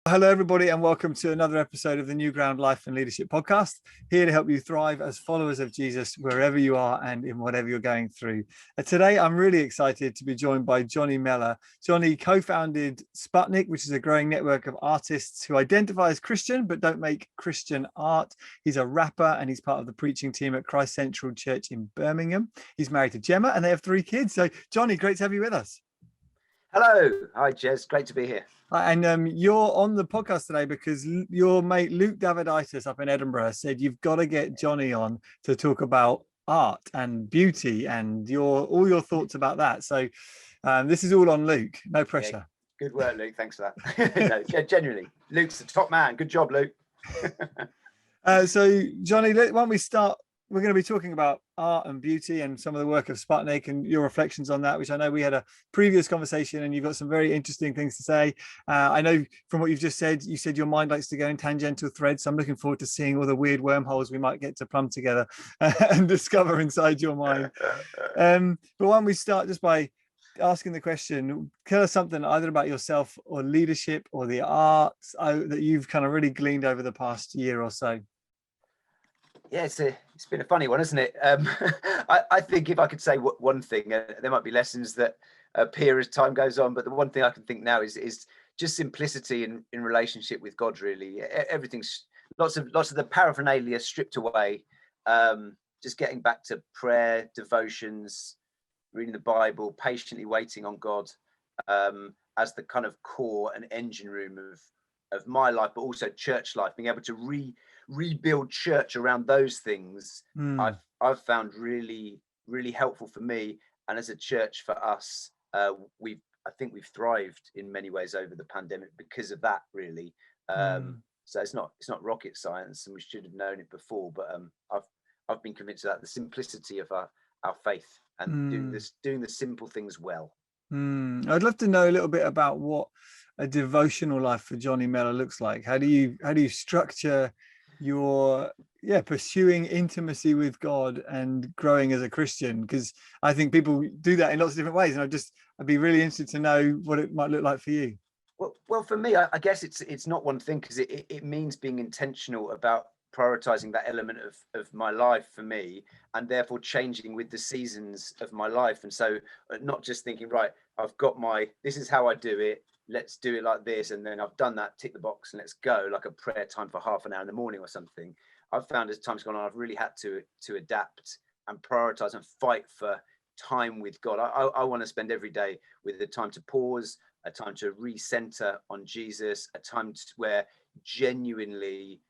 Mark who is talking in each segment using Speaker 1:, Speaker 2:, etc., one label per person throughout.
Speaker 1: Hello, everybody, and welcome to another episode of the New Ground Life and Leadership Podcast, here to help you thrive as followers of Jesus wherever you are and in whatever you're going through. Today, I'm really excited to be joined by Jonny Mellor. Jonny co-founded Sputnik, which is a growing network of artists who identify as Christian but don't make Christian art. He's a rapper and he's part of the preaching team at Christ Central Church in Birmingham. He's married to Gemma and they have 3 kids. So, Jonny, great to have you with us.
Speaker 2: Hello. Hi, Jez. Great to be here.
Speaker 1: And you're on the podcast today because your mate Luke Daviditis up in Edinburgh said you've got to get Jonny on to talk about art and beauty and all your thoughts about that. So this is all on Luke. No pressure.
Speaker 2: Yeah, good work, Luke. Thanks for that. No, genuinely, Luke's the top man. Good job, Luke.
Speaker 1: So, Jonny, why don't we start? We're going to be talking about art and beauty and some of the work of Sputnik and your reflections on that, which I know we had a previous conversation and you've got some very interesting things to say. I know from what you've just said, you said your mind likes to go in tangential threads. So I'm looking forward to seeing all the weird wormholes we might get to plumb together and discover inside your mind. But why don't we start just by asking the question, tell us something either about yourself or leadership or the arts that you've kind of really gleaned over the past year or so.
Speaker 2: Yeah, it's been a funny one, isn't it? I think if I could say one thing, there might be lessons that appear as time goes on, but the one thing I can think now is just simplicity in relationship with God. Really, everything's lots of the paraphernalia stripped away. Just getting back to prayer, devotions, reading the Bible, patiently waiting on God as the kind of core and engine room of my life, but also church life. Being able to rebuild church around those things, I've found really, really helpful for me, and as a church for us. I think we've thrived in many ways over the pandemic because of that, really. So it's not rocket science, and we should have known it before. But I've been convinced of that, the simplicity of our faith and doing the simple things well.
Speaker 1: I'd love to know a little bit about what a devotional life for Jonny Mellor looks like. How do you structure your pursuing intimacy with God and growing as a Christian? Because I think people do that in lots of different ways, and I'd be really interested to know what it might look like for you.
Speaker 2: Well, for me, I guess it's not one thing, because it means being intentional about prioritizing that element of my life for me, and therefore changing with the seasons of my life. And so not just thinking, right, I've got this is how I do it, let's do it like this, and then I've done that, tick the box and let's go, like a prayer time for half an hour in the morning or something. I've found as time's gone on, I've really had to adapt and prioritize and fight for time with God. I want to spend every day with a time to pause, a time to recenter on Jesus, a time where genuinely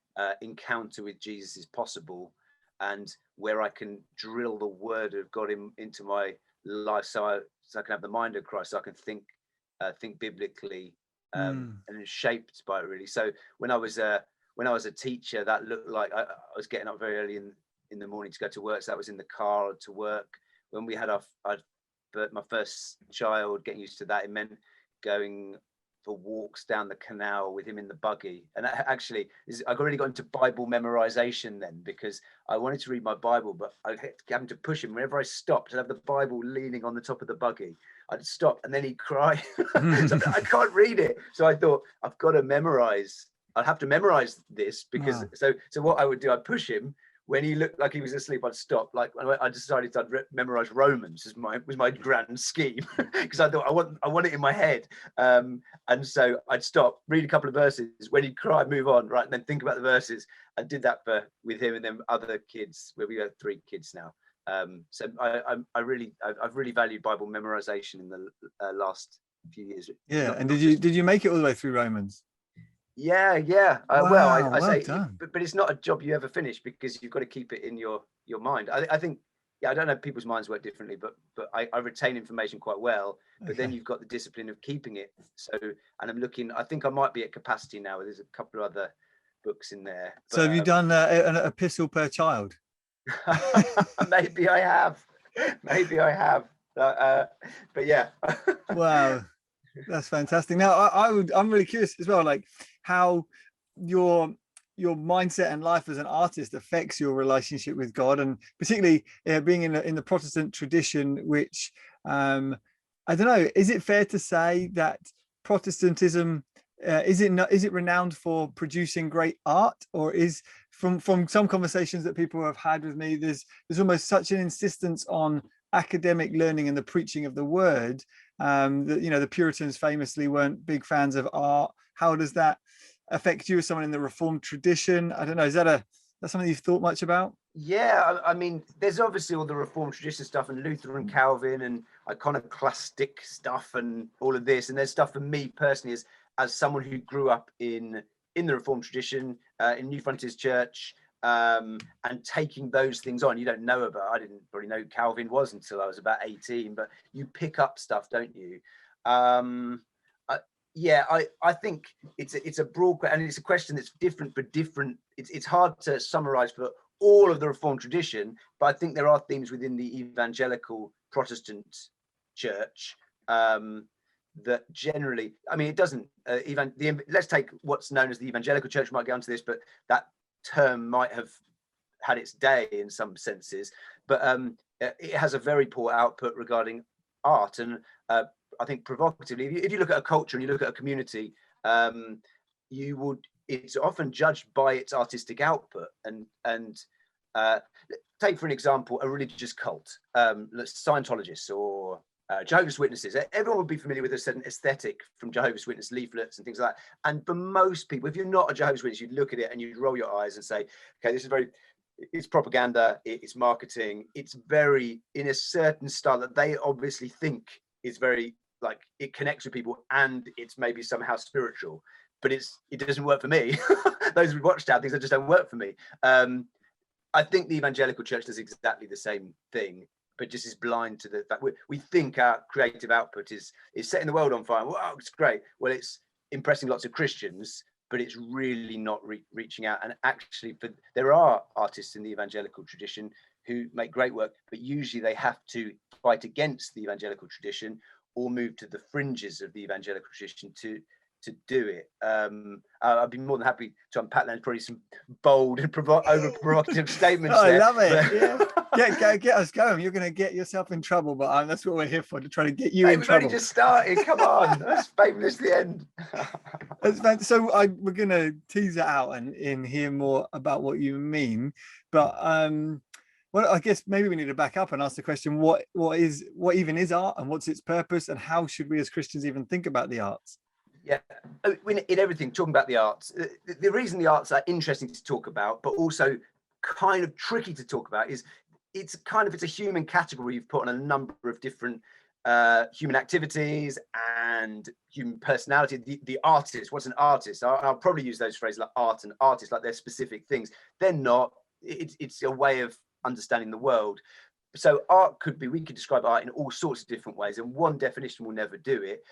Speaker 2: encounter with Jesus is possible, and where I can drill the word of God into my life, so I can have the mind of Christ, so I can think biblically, and it's shaped by it, really. So when I was a teacher, that looked like I was getting up very early in the morning to go to work. So that was in the car to work. When we had my first child, getting used to that, it meant going for walks down the canal with him in the buggy. And actually, I really got into Bible memorization then, because I wanted to read my Bible, but I kept having to push him. Whenever I stopped, I'd have the Bible leaning on the top of the buggy. I'd stop and then he'd cry. So I can't read it. So I thought, I've got to memorize. I'd have to memorize this, because so what I would do, I'd push him. When he looked like he was asleep, I'd stop. Like I decided I'd memorize Romans was my grand scheme, because I thought I want it in my head. And so I'd stop, read a couple of verses. When he'd cry, move on, right, and then think about the verses. I did that with him and then other kids. Where we have 3 kids now. So I've really valued Bible memorization in the last few years.
Speaker 1: Yeah, and did you make it all the way through Romans?
Speaker 2: Yeah.
Speaker 1: Wow,
Speaker 2: well, I say,
Speaker 1: done.
Speaker 2: but it's not a job you ever finish, because you've got to keep it in your mind. I think, I don't know, people's minds work differently, but I retain information quite well. But then you've got the discipline of keeping it. So, and I'm looking. I think I might be at capacity now. There's a couple of other books in there.
Speaker 1: So have you done an epistle per child?
Speaker 2: Maybe I have. But yeah.
Speaker 1: Wow, that's fantastic. Now I'm really curious as well, like how your mindset and life as an artist affects your relationship with God, and particularly being in the Protestant tradition, which I don't know, is it fair to say that Protestantism is it renowned for producing great art, or is from some conversations that people have had with me, there's almost such an insistence on academic learning and the preaching of the word, that, you know, the Puritans famously weren't big fans of art. How does that affect you as someone in the Reformed tradition? I don't know, is that something you've thought much about?
Speaker 2: Yeah, I mean, there's obviously all the Reformed tradition stuff and Luther and Calvin and iconoclastic stuff and all of this. And there's stuff for me personally as someone who grew up in the Reformed tradition, in New Frontiers Church, and taking those things on. You don't know about, I didn't probably know who Calvin was until I was about 18, but you pick up stuff, don't you? Yeah, I think it's a broad, and it's a question that's different for different. It's hard to summarize for all of the Reformed tradition, but I think there are themes within the evangelical Protestant church that generally, I mean, it doesn't let's take what's known as the evangelical church. We might get onto this, but that term might have had its day in some senses, but it has a very poor output regarding art. And I think provocatively, if you look at a culture and you look at a community, it's often judged by its artistic output. And take, for an example, a religious cult, Scientologists or Jehovah's Witnesses. Everyone would be familiar with a certain aesthetic from Jehovah's Witness leaflets and things like that. And for most people, if you're not a Jehovah's Witness, you'd look at it and you'd roll your eyes and say, okay, it's propaganda, it's marketing, it's very in a certain style that they obviously think is very, like, it connects with people and it's maybe somehow spiritual, but it doesn't work for me. Those who watched out things that just don't work for me. I think the evangelical church does exactly the same thing, but just is blind to the fact we think our creative output is setting the world on fire. Wow, it's great. Well, it's impressing lots of Christians, but it's really not reaching out. And actually, there are artists in the evangelical tradition who make great work, but usually they have to fight against the evangelical tradition or move to the fringes of the evangelical tradition to do it. I'd be more than happy to unpack that. There's probably some bold and over provocative statements.
Speaker 1: I love it. Yeah. Get us going. You're going to get yourself in trouble, but that's what we're here for, to try to get you in trouble.
Speaker 2: We've only just started. Come on, that's famous the end.
Speaker 1: So we're going to tease it out and hear more about what you mean. But well, I guess maybe we need to back up and ask the question: what even is art, and what's its purpose, and how should we as Christians even think about the arts?
Speaker 2: Yeah, in everything, talking about the arts, the reason the arts are interesting to talk about, but also kind of tricky to talk about, is it's a human category you've put on a number of different human activities and human personality. The artist, what's an artist? I'll probably use those phrases like art and artist, like they're specific things. They're not. It's a way of understanding the world. So we could describe art in all sorts of different ways, and one definition will never do it.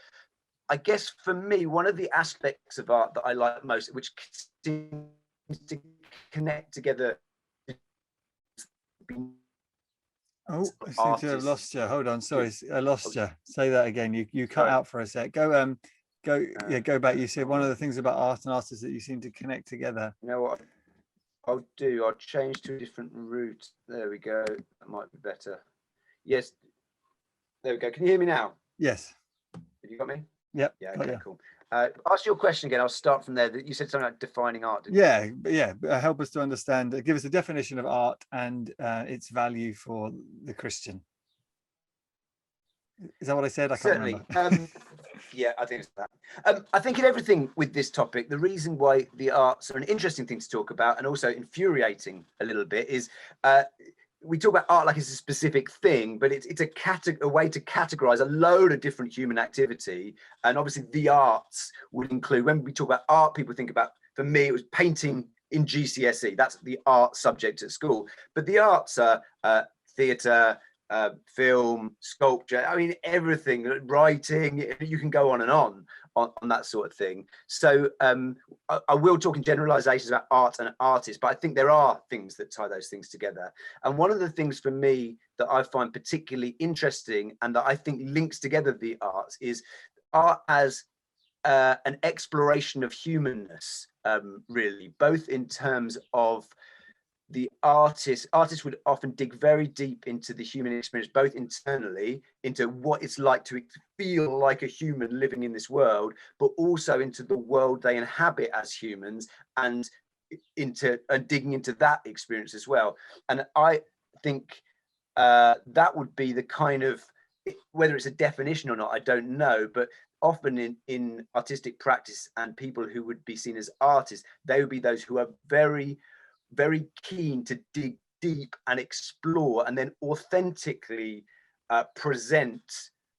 Speaker 2: I guess for me, one of the aspects of art that I like most, which seems to connect together.
Speaker 1: Oh, I seem to have lost you. Hold on, sorry, I lost you. Say that again. You cut out for a sec. Go back. You said one of the things about art and artists that you seem to connect together.
Speaker 2: You know what I'll do? I'll change to a different route. There we go. That might be better. Yes. There we go. Can you hear me now?
Speaker 1: Yes.
Speaker 2: Have you got me?
Speaker 1: Yep.
Speaker 2: Yeah. Okay. Cool. Ask your question again. I'll start from there. You said something like defining art.
Speaker 1: Didn't you? Help us to understand. Give us a definition of art and its value for the Christian. Is that what I said? I can't remember.
Speaker 2: Yeah, I think it's that. I think in everything with this topic, the reason why the arts are an interesting thing to talk about and also infuriating a little bit is we talk about art like it's a specific thing, but it's a way to categorize a load of different human activity. And obviously the arts would include, when we talk about art, people think about, for me, it was painting in GCSE. That's the art subject at school. But the arts are theatre, film, sculpture, I mean, everything, writing, you can go on and on that sort of thing. So I will talk in generalizations about art and artists, but I think there are things that tie those things together. And one of the things for me that I find particularly interesting and that I think links together the arts is art as an exploration of humanness, really, both in terms of the artists would often dig very deep into the human experience, both internally into what it's like to feel like a human living in this world, but also into the world they inhabit as humans, and digging into that experience as well. And I think that would be the kind of, whether it's a definition or not, I don't know, but often in artistic practice, and people who would be seen as artists, they would be those who are very, very keen to dig deep and explore, and then authentically present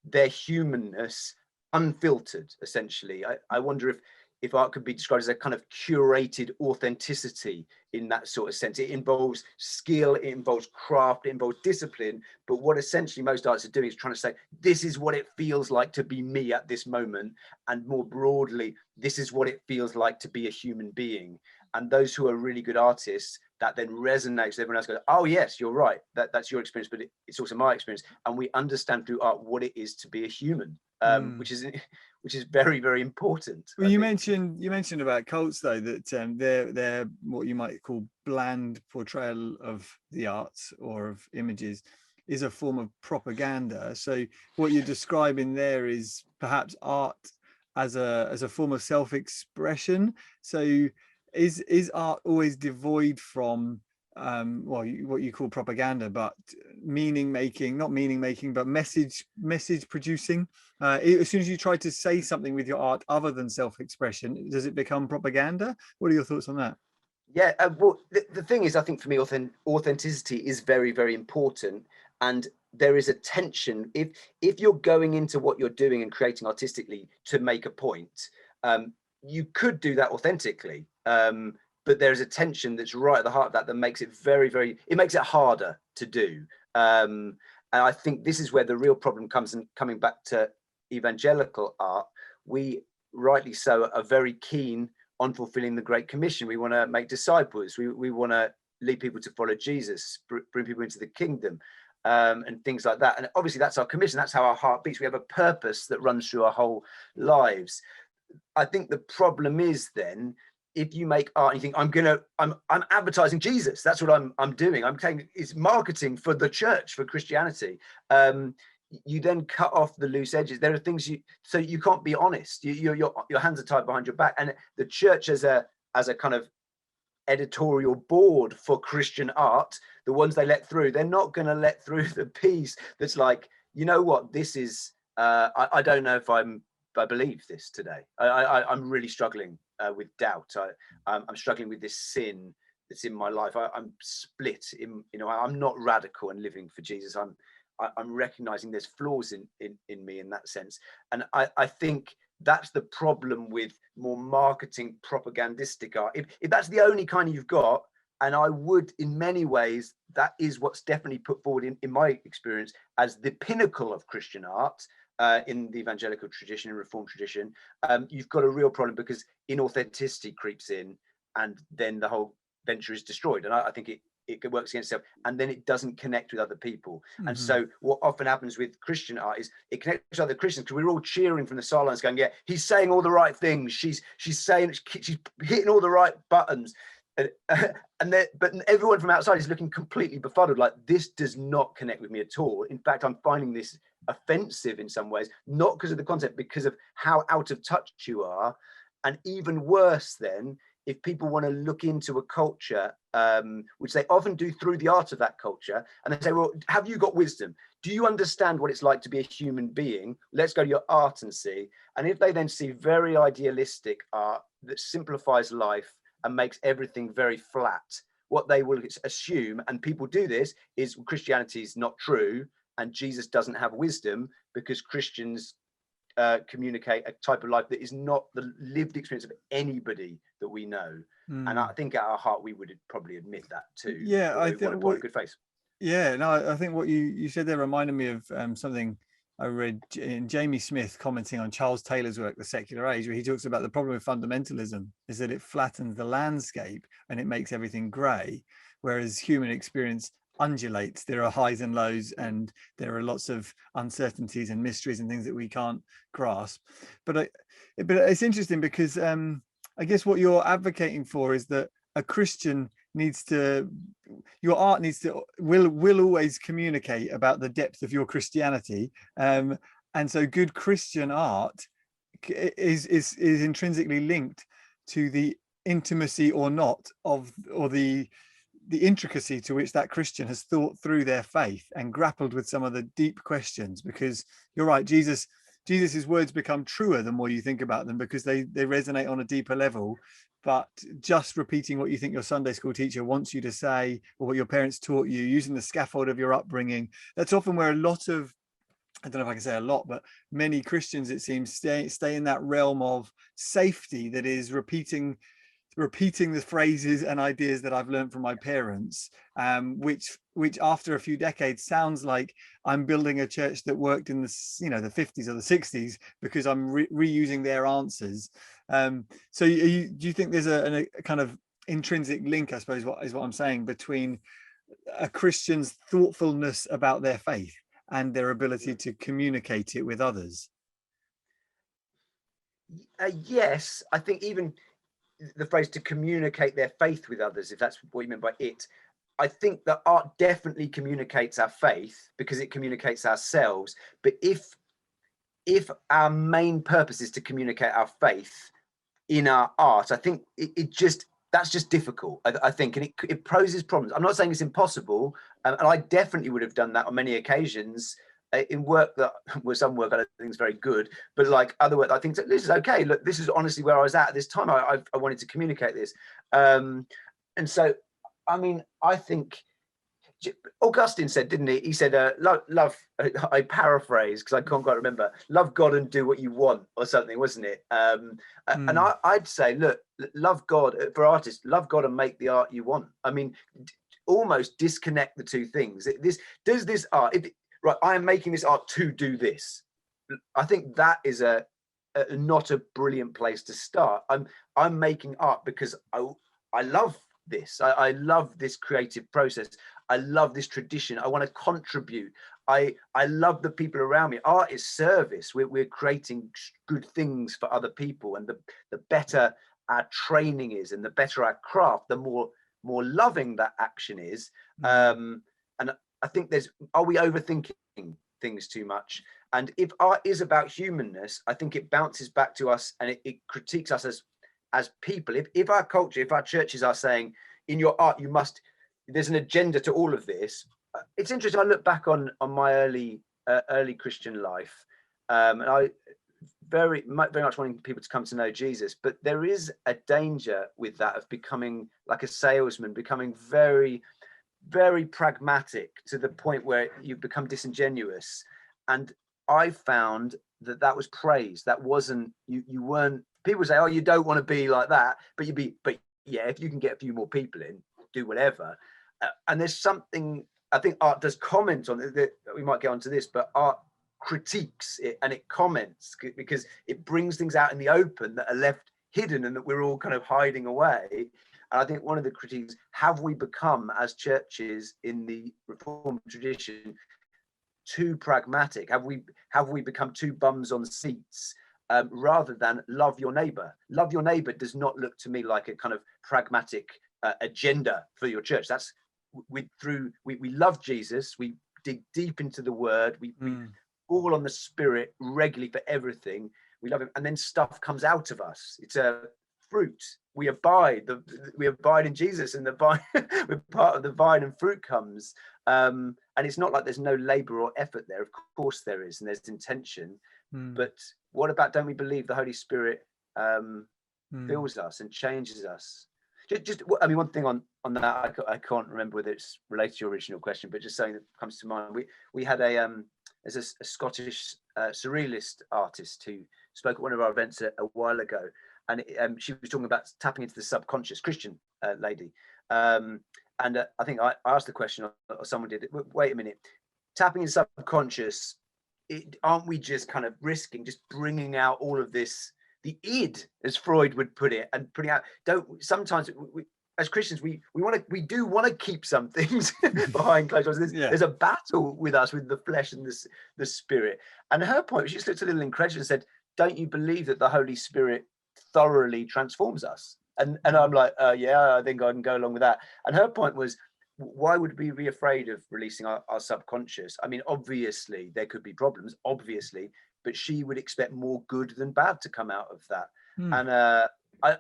Speaker 2: their humanness unfiltered, essentially. I wonder if art could be described as a kind of curated authenticity in that sort of sense. It involves skill, it involves craft, it involves discipline, but what essentially most artists are doing is trying to say, this is what it feels like to be me at this moment, and more broadly, this is what it feels like to be a human being. And those who are really good artists, that then resonates, everyone else goes, oh yes, you're right, that's your experience, but it's also my experience, and we understand through art what it is to be a human, which is very, very important.
Speaker 1: Well, you mentioned about cults, though, that they're what you might call bland portrayal of the arts or of images is a form of propaganda. So what you're describing there is perhaps art as a form of self-expression. So is art always devoid from well, what you call propaganda, but meaning making, not meaning making, but message producing? As soon as you try to say something with your art other than self-expression, does it become propaganda? What are your thoughts on that?
Speaker 2: Yeah, well, the thing is, I think for me, authenticity is very, very important, and there is a tension. If you're going into what you're doing and creating artistically to make a point, you could do that authentically, but there's a tension that's right at the heart of that makes it very, very. It makes it harder to do, and I think this is where the real problem comes. And coming back to evangelical art, we rightly so are very keen on fulfilling the Great Commission. We want to make disciples. We want to lead people to follow Jesus, bring people into the kingdom, and things like that. And obviously that's our commission. That's how our heart beats. We have a purpose that runs through our whole lives. I think the problem is then, if you make art and you think, I'm advertising Jesus, that's what I'm doing. I'm saying it's marketing for the church, for Christianity. You then cut off the loose edges. There are things so you can't be honest. Your hands are tied behind your back. And the church as a kind of editorial board for Christian art, the ones they let through, they're not going to let through the piece that's like, you know what, this is, I don't know if I believe this today. I'm really struggling with doubt. I'm struggling with this sin that's in my life. I'm split I'm not radical and living for Jesus. I'm recognizing there's flaws in me in that sense. And I think that's the problem with more marketing propagandistic art. If that's the only kind you've got, and I would, in many ways, that is what's definitely put forward in my experience as the pinnacle of Christian art, in the evangelical tradition and reformed tradition, you've got a real problem, because inauthenticity creeps in, and then the whole venture is destroyed. And I think it works against itself, and then it doesn't connect with other people. And so what often happens with Christian art is it connects with other Christians, because we're all cheering from the sidelines going, yeah, he's saying all the right things, she's saying, she's hitting all the right buttons, but everyone from outside is looking completely befuddled, like, this does not connect with me at all. In fact, I'm finding this offensive in some ways, not because of the concept, because of how out of touch you are. And even worse then, if people want to look into a culture, which they often do through the art of that culture, and they say, well, have you got wisdom? Do you understand what it's like to be a human being? Let's go to your art and see. And if they then see very idealistic art that simplifies life and makes everything very flat, what they will assume, and people do this, is Christianity is not true, and Jesus doesn't have wisdom, because Christians communicate a type of life that is not the lived experience of anybody that we know. And I think at our heart we would probably admit that too.
Speaker 1: Yeah, I think
Speaker 2: what a good face.
Speaker 1: Yeah, no, I think what you said there reminded me of something I read in Jamie Smith commenting on Charles Taylor's work, The Secular Age, where he talks about the problem with fundamentalism is that it flattens the landscape and it makes everything grey, whereas human experience undulates. There are highs and lows, and there are lots of uncertainties and mysteries and things that we can't grasp. But it's interesting, because I guess what you're advocating for is that a Christian needs to, your art needs to, will always communicate about the depth of your Christianity. And so good Christian art is intrinsically linked to the intimacy or not of, or the intricacy to which that Christian has thought through their faith and grappled with some of the deep questions. Because you're right, Jesus's words become truer the more you think about them, because they resonate on a deeper level. But just repeating what you think your Sunday school teacher wants you to say, or what your parents taught you, using the scaffold of your upbringing, that's often where a lot of, I don't know if I can say a lot, but many Christians, it seems, stay in that realm of safety, that is repeating the phrases and ideas that I've learned from my parents, which after a few decades sounds like I'm building a church that worked in the 50s or the 60s, because I'm reusing their answers. So do you think there's a kind of intrinsic link, I suppose, what I'm saying, between a Christian's thoughtfulness about their faith and their ability to communicate it with others?
Speaker 2: Yes, I think even the phrase to communicate their faith with others, if that's what you mean by it, I think that art definitely communicates our faith because it communicates ourselves. But if our main purpose is to communicate our faith in our art, I think that's just difficult, I think, and it poses problems. I'm not saying it's impossible, and I definitely would have done that on many occasions in work that was, some work I don't think is very good, but like other work, I think this is okay. Look, this is honestly where I was at this time. I wanted to communicate this, and so, I mean, I think Augustine said, didn't he? He said, love, I paraphrase because I can't quite remember, love God and do what you want, or something, wasn't it? And I'd say, look, love God, for artists, love God and make the art you want. I mean, almost disconnect the two things. This art, right, I am making this art to do this. I think that is not a brilliant place to start. I'm making art because I love this. I love this creative process. I love this tradition. I want to contribute. I love the people around me. Art is service. We're creating good things for other people, and the better our training is, and the better our craft, the more loving that action is. And I think are we overthinking things too much? And if art is about humanness, I think it bounces back to us, and it critiques us as people. If our culture, if our churches are saying, in your art, there's an agenda to all of this. It's interesting. I look back on my early Christian life, and I very much wanting people to come to know Jesus, but there is a danger with that, of becoming like a salesman, becoming very, very pragmatic to the point where you become disingenuous. And I found that was praise. That wasn't, you weren't, people say, oh, you don't want to be like that, but yeah, if you can get a few more people in, do whatever. And there's something, I think art does comment on it, we might get onto this, but art critiques it, and it comments, because it brings things out in the open that are left hidden and that we're all kind of hiding away. And I think one of the critiques, have we become, as churches in the Reformed tradition, too pragmatic? Have we become too bums on seats, rather than love your neighbor? Love your neighbor does not look to me like a kind of pragmatic agenda for your church. That's we love Jesus, we dig deep into the word, we fall on the Spirit regularly for everything, we love him, and then stuff comes out of us. It's a fruit. We abide in Jesus, and the vine we're part of the vine, and fruit comes. And it's not like there's no labor or effort there. Of course there is, and there's intention. But what about, don't we believe the Holy Spirit fills us and changes us? Just I mean, one thing on that, I can't remember whether it's related to your original question, but just something that comes to mind. We had there's a Scottish surrealist artist who spoke at one of our events a while ago, and she was talking about tapping into the subconscious, Christian lady. And I think I asked the question, or someone did it. Wait a minute, tapping into subconscious, aren't we just kind of risking just bringing out all of this, the id, as Freud would put it, and putting out? Sometimes we, as Christians, we do want to keep some things behind closed doors. There's a battle with us, with the flesh and the spirit. And her point, she just looked a little incredulous and said, don't you believe that the Holy Spirit thoroughly transforms us? And I'm like, yeah, I think I can go along with that. And her point was, why would we be afraid of releasing our subconscious? I mean, obviously there could be problems, obviously, but she would expect more good than bad to come out of that.
Speaker 1: Hmm.
Speaker 2: And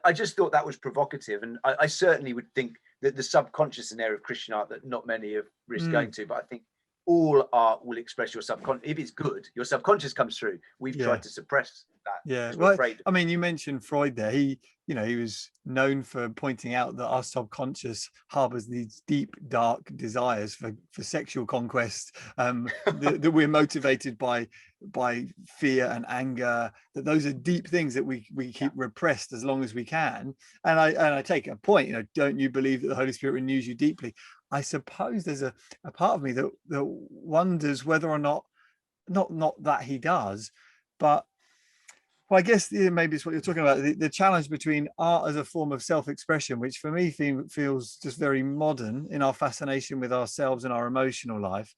Speaker 2: I just thought that was provocative. And I certainly would think that the subconscious is an area of Christian art that not many have risked going to, but I think all art will express your subconscious. If it's good, your subconscious comes through. We've tried to suppress that
Speaker 1: Yeah,
Speaker 2: because we're
Speaker 1: well,
Speaker 2: afraid.
Speaker 1: I mean, you mentioned Freud there. He was known for pointing out that our subconscious harbors these deep, dark desires for sexual conquest, that we're motivated by fear and anger, that those are deep things that we keep repressed as long as we can. And I take a point, don't you believe that the Holy Spirit renews you deeply? I suppose there's a part of me that wonders whether or not that he does, but well, I guess maybe it's what you're talking about, the challenge between art as a form of self-expression, which for me feels just very modern in our fascination with ourselves and our emotional life,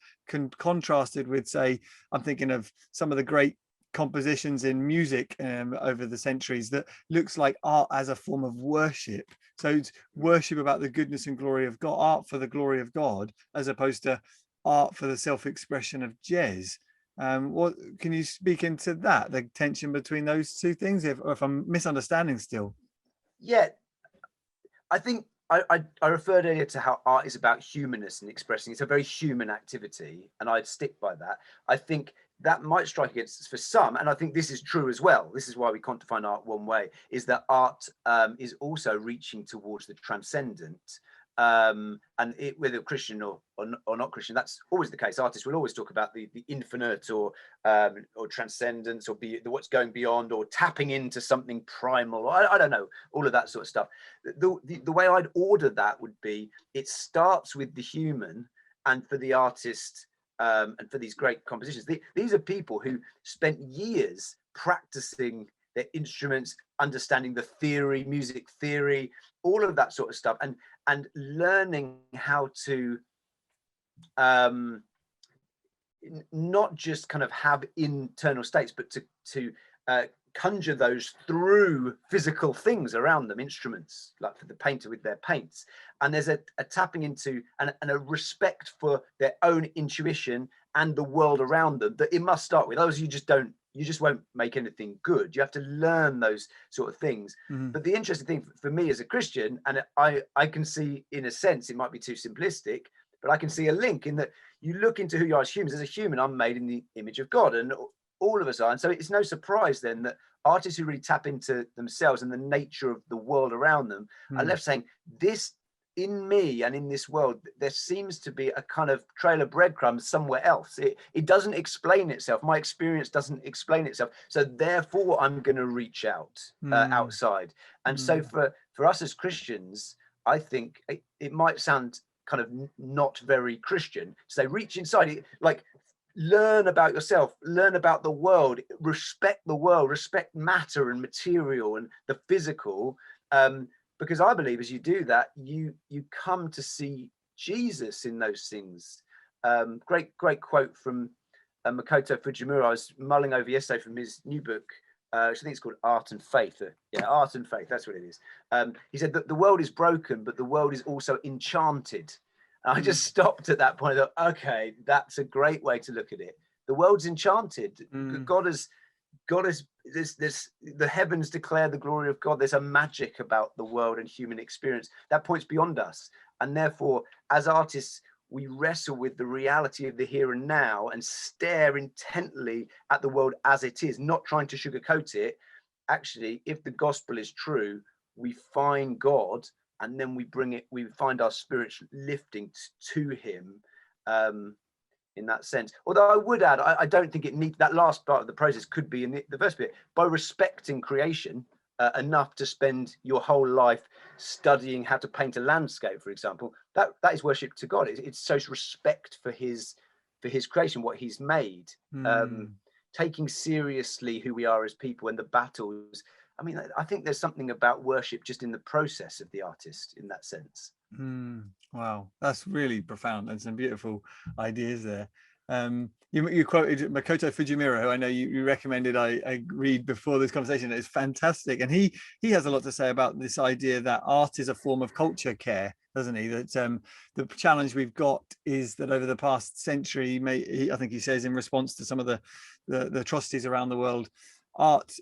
Speaker 1: contrasted with, say, I'm thinking of some of the great compositions in music over the centuries that looks like art as a form of worship. So it's worship about the goodness and glory of God, art for the glory of God, as opposed to art for the self-expression of jazz. What can you speak into that, the tension between those two things, if I'm misunderstanding still?
Speaker 2: Yeah, I think I referred earlier to how art is about humanness and expressing. It's a very human activity, and I'd stick by that. I think that might strike against us for some, and I think this is true as well. This is why we can't define art one way, is that art is also reaching towards the transcendent. And whether Christian or not Christian, that's always the case. Artists will always talk about the infinite or transcendence, or what's going beyond, or tapping into something primal. I don't know, all of that sort of stuff. The way I'd order that would be, it starts with the human, and for the artist, and for these great compositions, these are people who spent years practicing their instruments, understanding the theory, music theory, all of that sort of stuff, and learning how to not just kind of have internal states, but to conjure those through physical things around them, instruments, like for the painter with their paints. And there's a tapping into and a respect for their own intuition and the world around them that it must start with. Otherwise, you just won't make anything good. You have to learn those sort of things.
Speaker 1: Mm-hmm.
Speaker 2: But the interesting thing for me as a Christian, and I can see, in a sense, it might be too simplistic, but I can see a link in that you look into who you are as humans. As a human, I'm made in the image of God, and all of us are. And so it's no surprise then that artists who really tap into themselves and the nature of the world around them are left saying, this, in me and in this world, there seems to be a kind of trail of breadcrumbs somewhere else. It doesn't explain itself. My experience doesn't explain itself. So therefore, I'm going to reach out outside. And so for us as Christians, I think it might sound kind of not very Christian to say, reach inside, like, learn about yourself, learn about the world, respect the world, respect matter and material and the physical. Because I believe as you do that, you come to see Jesus in those things. Great quote from Makoto Fujimura. I was mulling over yesterday from his new book, which I think it's called Art and Faith. Art and Faith, that's what it is. He said that the world is broken, but the world is also enchanted. And I just stopped at that point. I thought, okay, that's a great way to look at it. The world's enchanted. God has this the heavens declare the glory of God. There's a magic about the world and human experience that points beyond us. And therefore, as artists, we wrestle with the reality of the here and now and stare intently at the world as it is, not trying to sugarcoat it. Actually, if the gospel is true, we find God, and then we find our spirits lifting to him, in that sense. Although I would add, I don't think it needs, that last part of the process could be in the first bit, by respecting creation enough to spend your whole life studying how to paint a landscape, for example. That is worship to God. It's social respect for his creation, what he's made. Taking seriously who we are as people and the battles. I mean, I think there's something about worship just in the process of the artist in that sense.
Speaker 1: Wow, that's really profound and some beautiful ideas there. You quoted Makoto Fujimura, who I know you recommended I read before this conversation. It's fantastic, and he has a lot to say about this idea that art is a form of culture care, doesn't he? That the challenge we've got is that over the past century, I think he says, in response to some of the atrocities around the world, art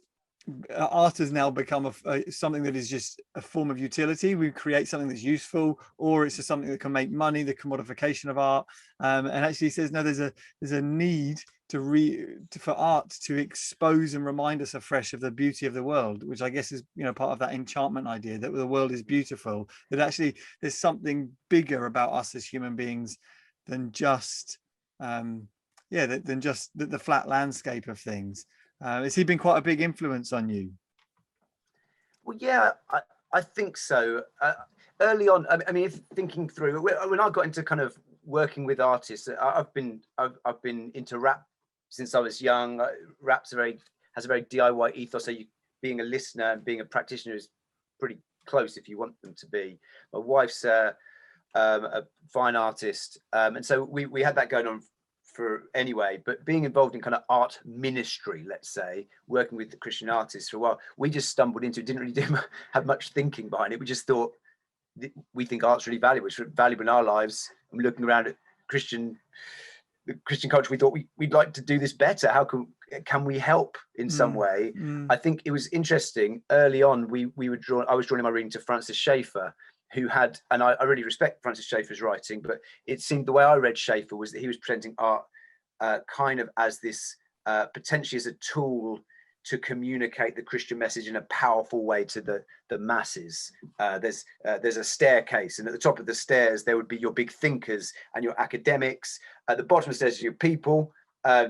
Speaker 1: has now become something that is just a form of utility. We create something that's useful, or it's just something that can make money, the commodification of art. And actually he says, no, there's a need for art to expose and remind us afresh of the beauty of the world, which I guess is, part of that enchantment idea that the world is beautiful, that actually there's something bigger about us as human beings than just the flat landscape of things. Has he been quite a big influence on you?
Speaker 2: Well, yeah, I think so. Early on, I mean, if thinking through when I got into kind of working with artists, I've been into rap since I was young. Rap's has a very DIY ethos. So being a listener and being a practitioner is pretty close if you want them to be. My wife's a fine artist, and so we had that going on for anyway, but being involved in kind of art ministry, let's say, working with the Christian artists for a while, we just stumbled into it, didn't really have much thinking behind it. We just thought, we think art's really valuable. It's valuable in our lives. And looking around at the Christian culture, we thought we'd like to do this better. How can we help in some way? I think it was interesting early on. I was drawn in my reading to Francis Schaeffer, who had, and I really respect Francis Schaeffer's writing, but it seemed the way I read Schaeffer was that he was presenting art kind of as this potentially as a tool to communicate the Christian message in a powerful way to the masses. There's a staircase, and at the top of the stairs there would be your big thinkers and your academics. At the bottom of the stairs are your people,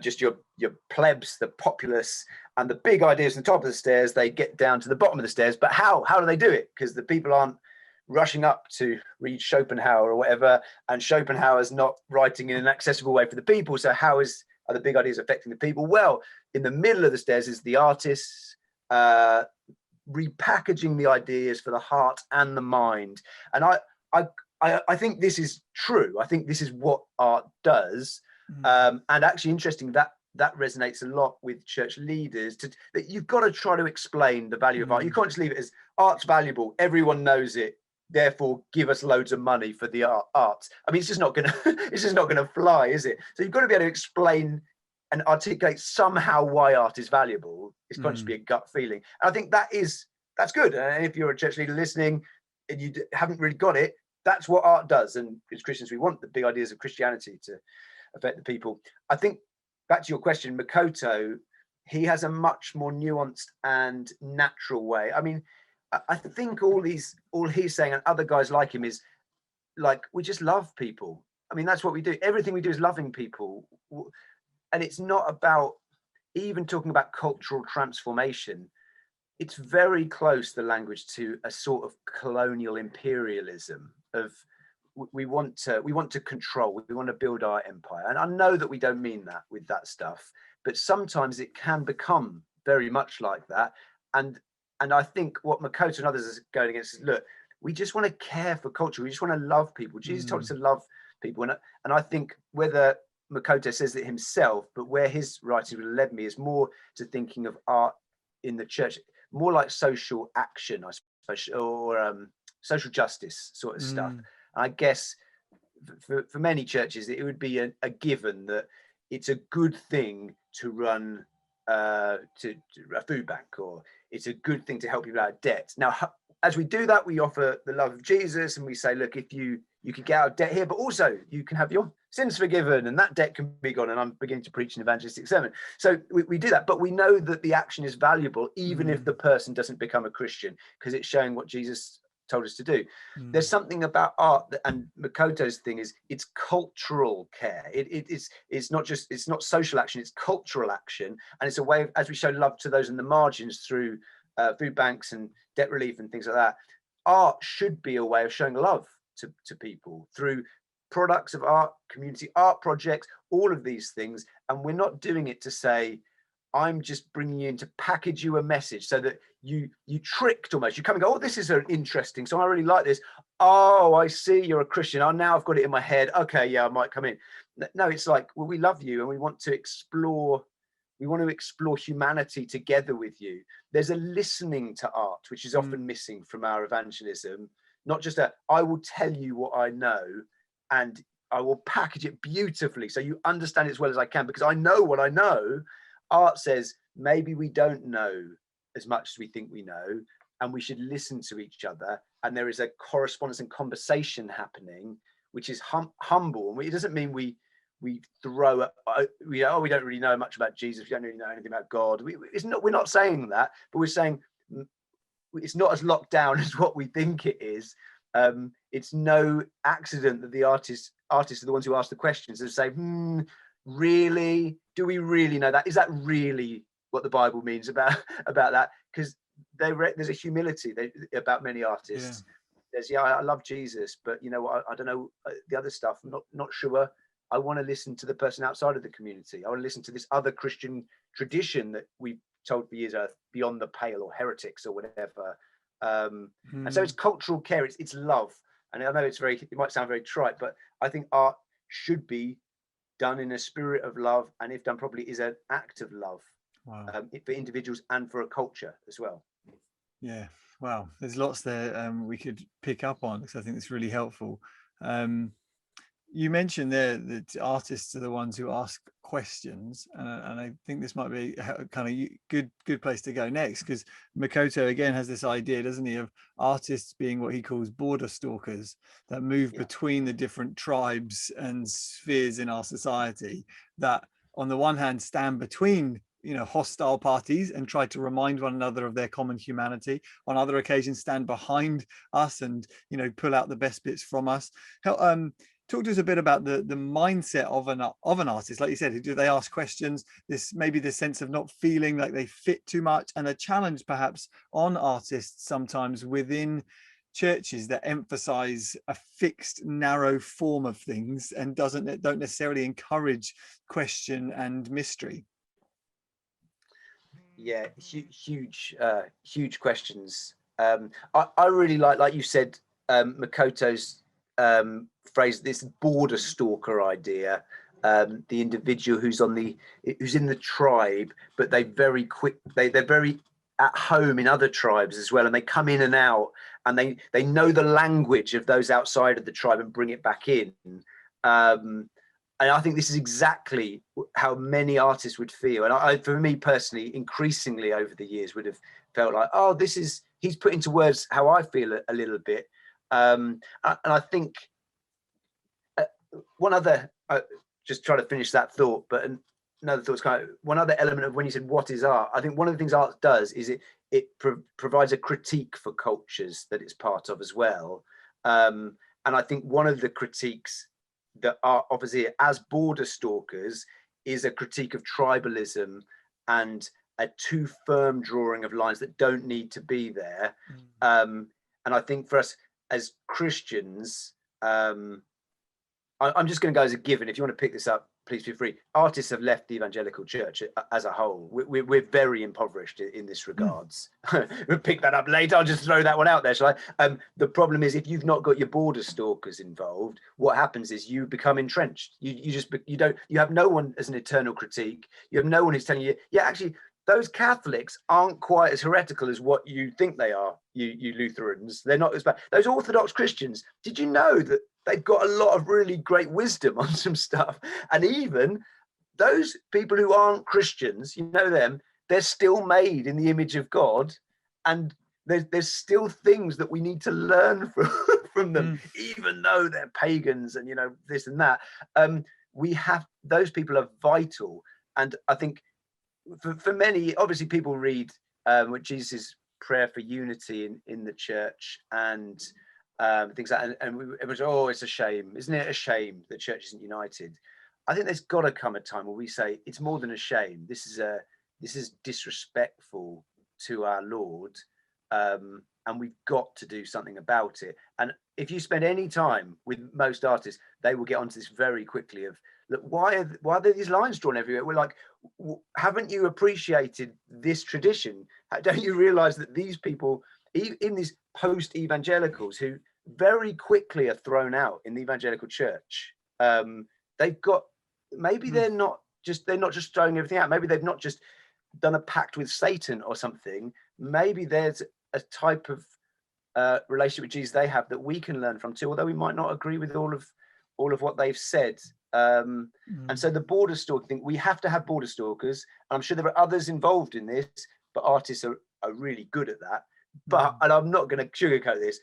Speaker 2: just your plebs, the populace, and the big ideas on the top of the stairs. They get down to the bottom of the stairs, but how do they do it? Because the people aren't rushing up to read Schopenhauer or whatever, and Schopenhauer's not writing in an accessible way for the people. So how are the big ideas affecting the people? Well, in the middle of the stairs is the artists repackaging the ideas for the heart and the mind. And I think this is true. I think this is what art does. And actually interesting that resonates a lot with church leaders, that you've got to try to explain the value of art. You can't just leave it as art's valuable, everyone knows it, therefore give us loads of money for the arts. I mean, it's just not gonna fly, is it? So you've got to be able to explain and articulate somehow why art is valuable. It's can't just be a gut feeling. And I think that's good. And if you're a church leader listening and you haven't really got it, that's what art does. And as Christians, we want the big ideas of Christianity to affect the people. I think, back to your question, Makoto, he has a much more nuanced and natural way. I mean, I think all he's saying, and other guys like him, is like, we just love people. I mean, that's what we do. Everything we do is loving people. And it's not about even talking about cultural transformation. It's very close, the language, to a sort of colonial imperialism of we want to control, we want to build our empire. And I know that we don't mean that with that stuff, but sometimes it can become very much like that. And I think what Makoto and others are going against is, look, we just want to care for culture. We just want to love people. Jesus told us to love people. And I think whether Makoto says it himself, but where his writing would have led me is more to thinking of art in the church, more like social action, I suppose, or social justice sort of stuff. And I guess for many churches, it would be a given that it's a good thing to run to a food bank, or it's a good thing to help people out of debt. Now, as we do that, we offer the love of Jesus, and we say, look, if you could get out of debt here, but also you can have your sins forgiven, and that debt can be gone. And I'm beginning to preach an evangelistic sermon. So we do that, but we know that the action is valuable, even if the person doesn't become a Christian, because it's showing what Jesus told us to do. There's something about art and Makoto's thing is it's cultural care. It's not social action, it's cultural action. And it's a way of, as we show love to those in the margins through food banks and debt relief and things like that, art should be a way of showing love to people through products of art, community art projects, all of these things. And we're not doing it to say, I'm just bringing you in to package you a message so that you tricked almost. You come and go, oh, this is interesting. So I really like this. Oh, I see you're a Christian. Oh, now I've got it in my head. Okay, yeah, I might come in. No, it's like, well, we love you and we want to explore humanity together with you. There's a listening to art, which is often missing from our evangelism. Not just I will tell you what I know and I will package it beautifully so you understand it as well as I can because I know what I know. Art says maybe we don't know as much as we think we know, and we should listen to each other. And there is a correspondence and conversation happening, which is humble. And it doesn't mean we throw up, we don't really know much about Jesus. We don't really know anything about God. We're not saying that, but we're saying it's not as locked down as what we think it is. It's no accident that the artists are the ones who ask the questions and say, really, do we really know that? Is that really what the Bible means about that? Because there's a humility about many artists. There's, I love Jesus, but you know, I don't know the other stuff. I'm not sure. I want to listen to the person outside of the community. I want to listen to this other Christian tradition that we've told for years are beyond the pale or heretics or whatever. And so it's cultural care. It's love. And I know it might sound very trite, but I think art should be done in a spirit of love, and if done properly, is an act of love. Wow. For individuals and for a culture as well.
Speaker 1: Yeah, wow. There's lots there we could pick up on because I think it's really helpful. You mentioned there that artists are the ones who ask questions, and I think this might be a kind of good place to go next, because Makoto again has this idea, doesn't he, of artists being what he calls border stalkers that move between the different tribes and spheres in our society, that on the one hand stand between hostile parties and try to remind one another of their common humanity, on other occasions stand behind us and pull out the best bits from us. Talk to us a bit about the mindset of an artist. Like you said, do they ask questions? Maybe this sense of not feeling like they fit too much, and a challenge perhaps on artists sometimes within churches that emphasize a fixed, narrow form of things and don't necessarily encourage question and mystery.
Speaker 2: Yeah, huge questions. I really like you said, Makoto's phrase, this border stalker idea, the individual who's in the tribe, but they're very at home in other tribes as well, and they come in and out, and they know the language of those outside of the tribe and bring it back in. And I think this is exactly how many artists would feel. And for me personally, increasingly over the years, would have felt like, oh, he's put into words how I feel a little bit. And I think one other, just try to finish that thought, but another thought is kind of one other element of when you said, what is art? I think one of the things art does is it provides a critique for cultures that it's part of as well. And I think one of the critiques that art offers here as border stalkers is a critique of tribalism and a too firm drawing of lines that don't need to be there. And I think for us as Christians, I'm just going to go as a given. If you want to pick this up, please feel free. Artists have left the evangelical church as a whole. We're very impoverished in this regards. We'll pick that up later. I'll just throw that one out there, shall I? The problem is, if you've not got your border stalkers involved, what happens is you become entrenched. You have no one as an eternal critique. You have no one who's telling you, yeah, actually, those Catholics aren't quite as heretical as what you think they are, you Lutherans. They're not as bad. Those Orthodox Christians, did you know that they've got a lot of really great wisdom on some stuff? And even those people who aren't Christians, you know them, they're still made in the image of God. And there's still things that we need to learn from them, even though they're pagans and, this and that. Those people are vital. And I think for many, obviously people read Jesus' prayer for unity in the church and things like that, and everyone's, oh, it's a shame, isn't it a shame the church isn't united? I think there's got to come a time where we say it's more than a shame. This is disrespectful to our Lord, and we've got to do something about it. And if you spend any time with most artists, they will get onto this very quickly of look, why are there these lines drawn everywhere? We're like, haven't you appreciated this tradition? Don't you realize that these people, in these post-evangelicals who very quickly are thrown out in the evangelical church, they've got, maybe they're not just throwing everything out. Maybe they've not just done a pact with Satan or something. Maybe there's a type of relationship with Jesus they have that we can learn from too, although we might not agree with all of what they've said. And so the border stalking thing, we have to have border stalkers. I'm sure there are others involved in this, but artists are really good at that. But, and I'm not going to sugarcoat this,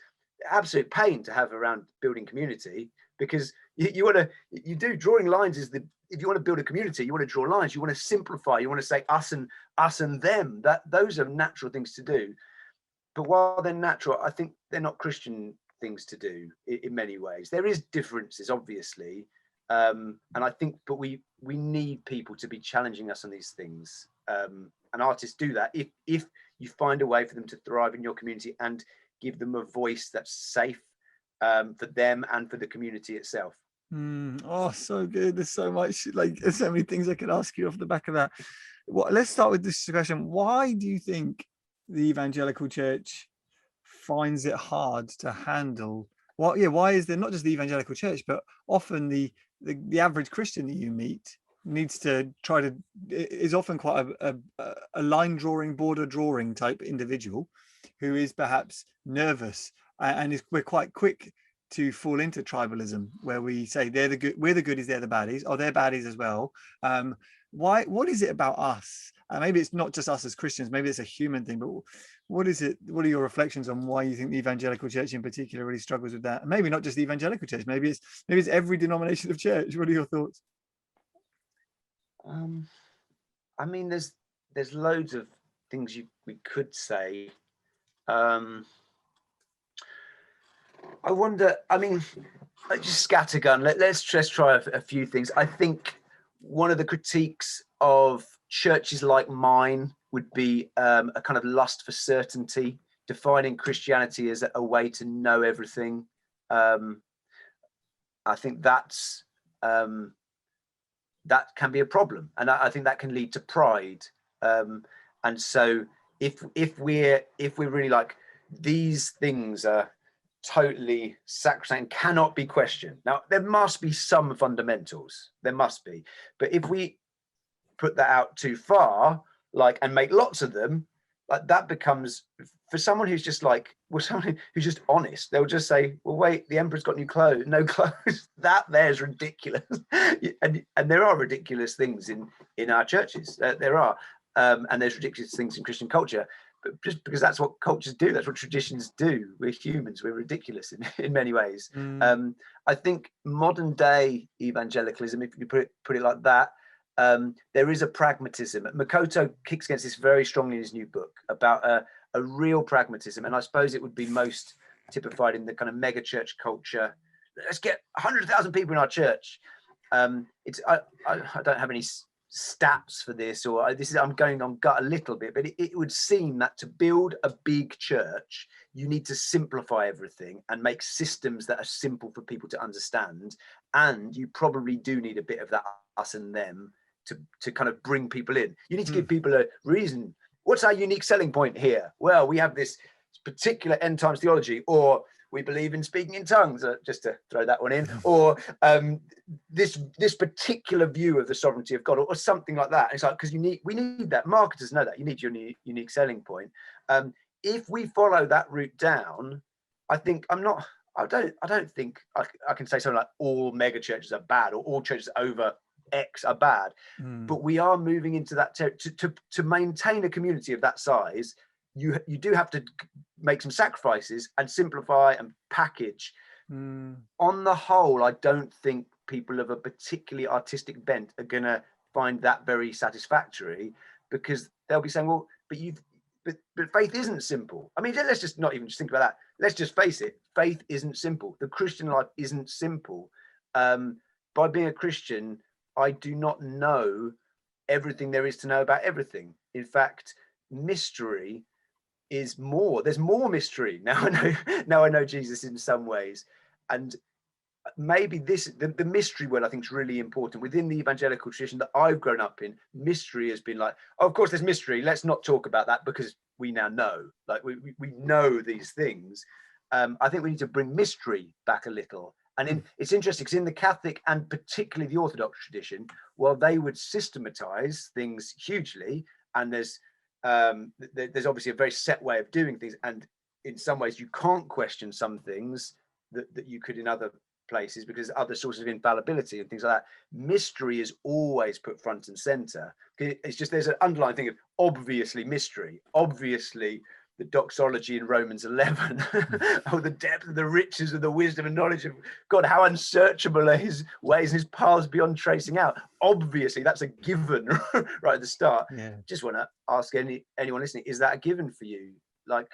Speaker 2: absolute pain to have around building community, because you do drawing lines is if you want to build a community, you want to draw lines, you want to simplify, you want to say us and them, those are natural things to do. But while they're natural, I think they're not Christian things to do in many ways. There is differences, obviously. And I think, but we need people to be challenging us on these things. And artists do that if you find a way for them to thrive in your community and give them a voice that's safe for them and for the community itself.
Speaker 1: Oh, so good. There's so much, there's so many things I could ask you off the back of that. Let's start with this question. Why do you think the evangelical church finds it hard to handle? Why is there not just the evangelical church, but often the average Christian that you meet needs to is often quite a line drawing, border drawing type individual who is perhaps nervous, and we're quite quick to fall into tribalism, where we say they're the good, we're the goodies, they're the baddies, or they're baddies as well. What is it about us? Maybe it's not just us as Christians, maybe it's a human thing, but what is it? What are your reflections on why you think the evangelical church in particular really struggles with that? And maybe not just the evangelical church, maybe it's every denomination of church. What are your thoughts?
Speaker 2: I mean, there's loads of things we could say. I wonder, I mean, just scattergun. Let's just try a few things. I think one of the critiques of churches like mine would be a kind of lust for certainty, defining Christianity as a way to know everything. I think that can be a problem, and I think that can lead to pride. And so if we're really like, these things are totally sacrosanct, cannot be questioned. Now, there must be some fundamentals, there must be, but if we put that out too far, and make lots of them, that becomes, for someone who's just someone who's just honest, they'll just say, well, wait, the emperor's got no clothes. That there's ridiculous. and there are ridiculous things in our churches. There are, and there's ridiculous things in Christian culture. But just because that's what cultures do, that's what traditions do. We're humans, we're ridiculous in many ways. I think modern day evangelicalism, if you put it like that, there is a pragmatism. Makoto kicks against this very strongly in his new book about a real pragmatism, and I suppose it would be most typified in the kind of mega church culture. Let's get 100,000 people in our church. I don't have any stats for this, or I'm going on gut a little bit, but it would seem that to build a big church, you need to simplify everything and make systems that are simple for people to understand, and you probably do need a bit of that us and them to kind of bring people in. You need to give people a reason. What's our unique selling point here? Well, we have this particular end times theology, or we believe in speaking in tongues, just to throw that one in, or this particular view of the sovereignty of God, or something like that. It's like, because we need that. Marketers know that. You need your unique selling point. If we follow that route down, I don't think I can say something like all mega churches are bad, or all churches over X are bad. But we are moving into that to maintain a community of that size. You do have to make some sacrifices and simplify and package. On the whole, I don't think people of a particularly artistic bent are going to find that very satisfactory, because they'll be saying, well, but faith isn't simple. I mean, let's just not even just think about that. Let's just face it. Faith isn't simple. The Christian life isn't simple. By being a Christian, I do not know everything there is to know about everything. In fact, mystery is more. There's more mystery now. I know Jesus in some ways, and maybe the mystery word I think is really important within the evangelical tradition that I've grown up in. Mystery has been like, oh, of course there's mystery, let's not talk about that because we now know, like we know these things. I think we need to bring mystery back a little. And it's interesting because in the Catholic and particularly the Orthodox tradition, well, they would systematize things hugely, and there's obviously a very set way of doing things, and in some ways you can't question some things that you could in other places because other sources of infallibility and things like that. Mystery is always put front and center. It's just there's an underlying thing of obviously mystery, obviously the doxology in Romans 11, oh, the depth of the riches of the wisdom and knowledge of God, how unsearchable are his ways and his paths beyond tracing out. Obviously, that's a given right at the start.
Speaker 1: Yeah.
Speaker 2: Just want to ask anyone listening, is that a given for you? Like,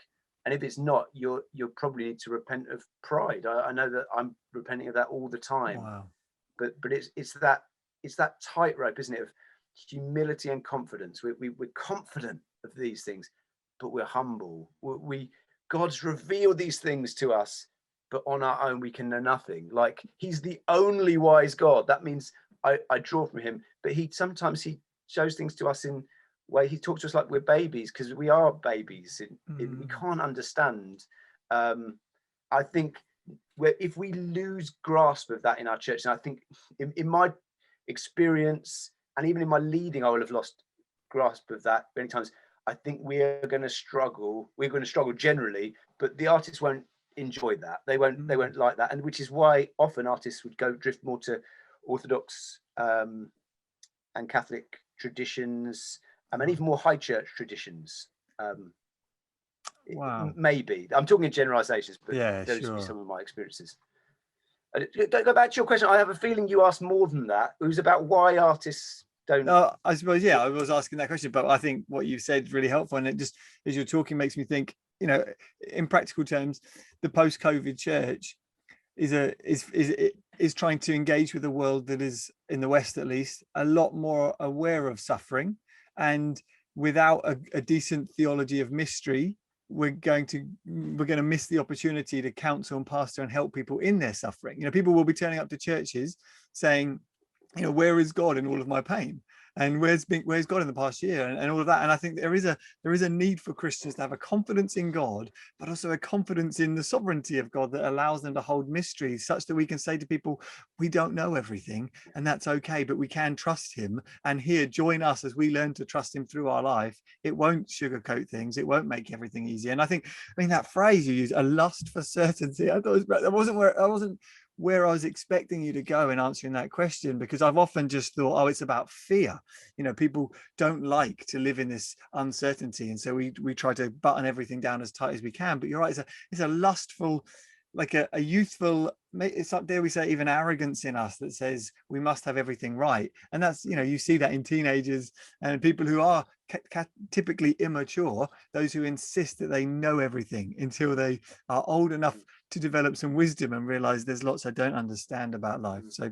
Speaker 2: and if it's not, you'll probably need to repent of pride. I know that I'm repenting of that all the time.
Speaker 1: Wow.
Speaker 2: But it's that tightrope, isn't it, of humility and confidence. We're confident of these things, but we're humble. God's revealed these things to us, but on our own we can know nothing. Like, he's the only wise God. That means I draw from him, but sometimes he shows things to us in way he talks to us like we're babies, because we are babies. We can't understand. I think if we lose grasp of that in our church, and I think in my experience and even in my leading, I will have lost grasp of that many times. I think we're going to struggle. We're going to struggle generally, but the artists won't enjoy that. They won't like that, and which is why often artists would drift more to Orthodox and Catholic traditions, and even more high church traditions.
Speaker 1: Wow.
Speaker 2: Maybe I'm talking in generalizations, but
Speaker 1: yeah,
Speaker 2: those
Speaker 1: sure.
Speaker 2: would be some of my experiences. Go back to your question. I have a feeling you asked more than that. It was about why artists don't.
Speaker 1: No, I suppose, yeah, I was asking that question, but I think what you said is really helpful. And it just, as you're talking, makes me think, in practical terms, the post-COVID church is trying to engage with a world that is, in the West at least, a lot more aware of suffering. And without a decent theology of mystery, we're going to miss the opportunity to counsel and pastor and help people in their suffering. People will be turning up to churches saying, where is God in all of my pain? And where's God in the past year, and all of that? And I think there is a need for Christians to have a confidence in God, but also a confidence in the sovereignty of God that allows them to hold mysteries, such that we can say to people, we don't know everything, and that's okay, but we can trust him. And here, join us as we learn to trust him through our life. It won't sugarcoat things. It won't make everything easy. And I mean that phrase you use, a lust for certainty, I thought that wasn't where I was expecting you to go in answering that question, because I've often just thought, oh, it's about fear. People don't like to live in this uncertainty, and so we try to button everything down as tight as we can. But you're right, it's a lustful, like a youthful, it's up there, we say, even arrogance in us that says we must have everything right. And that's, you see that in teenagers and people who are typically immature, those who insist that they know everything until they are old enough to develop some wisdom and realize there's lots I don't understand about life. So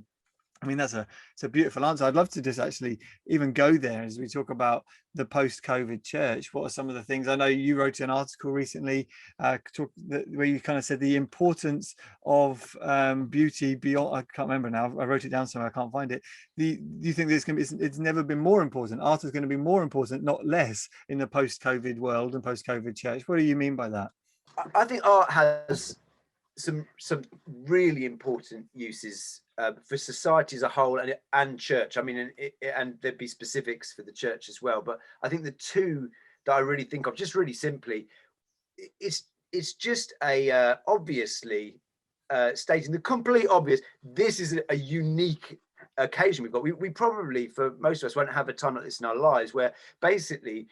Speaker 1: I mean, it's a beautiful answer. I'd love to just actually even go there as we talk about the post-COVID church. What are some of the things? I know you wrote an article recently where you kind of said the importance of beauty beyond. I can't remember now. I wrote it down somewhere. I can't find it. Do you think it's never been more important? Art is going to be more important, not less, in the post-COVID world and post-COVID church. What do you mean by that?
Speaker 2: I think art has some really important uses for society as a whole and church. I mean, and there'd be specifics for the church as well. But I think the two that I really think of, just really simply, it's just obviously stating the complete obvious. This is a unique occasion we've got. We probably, for most of us, won't have a time like this in our lives where basically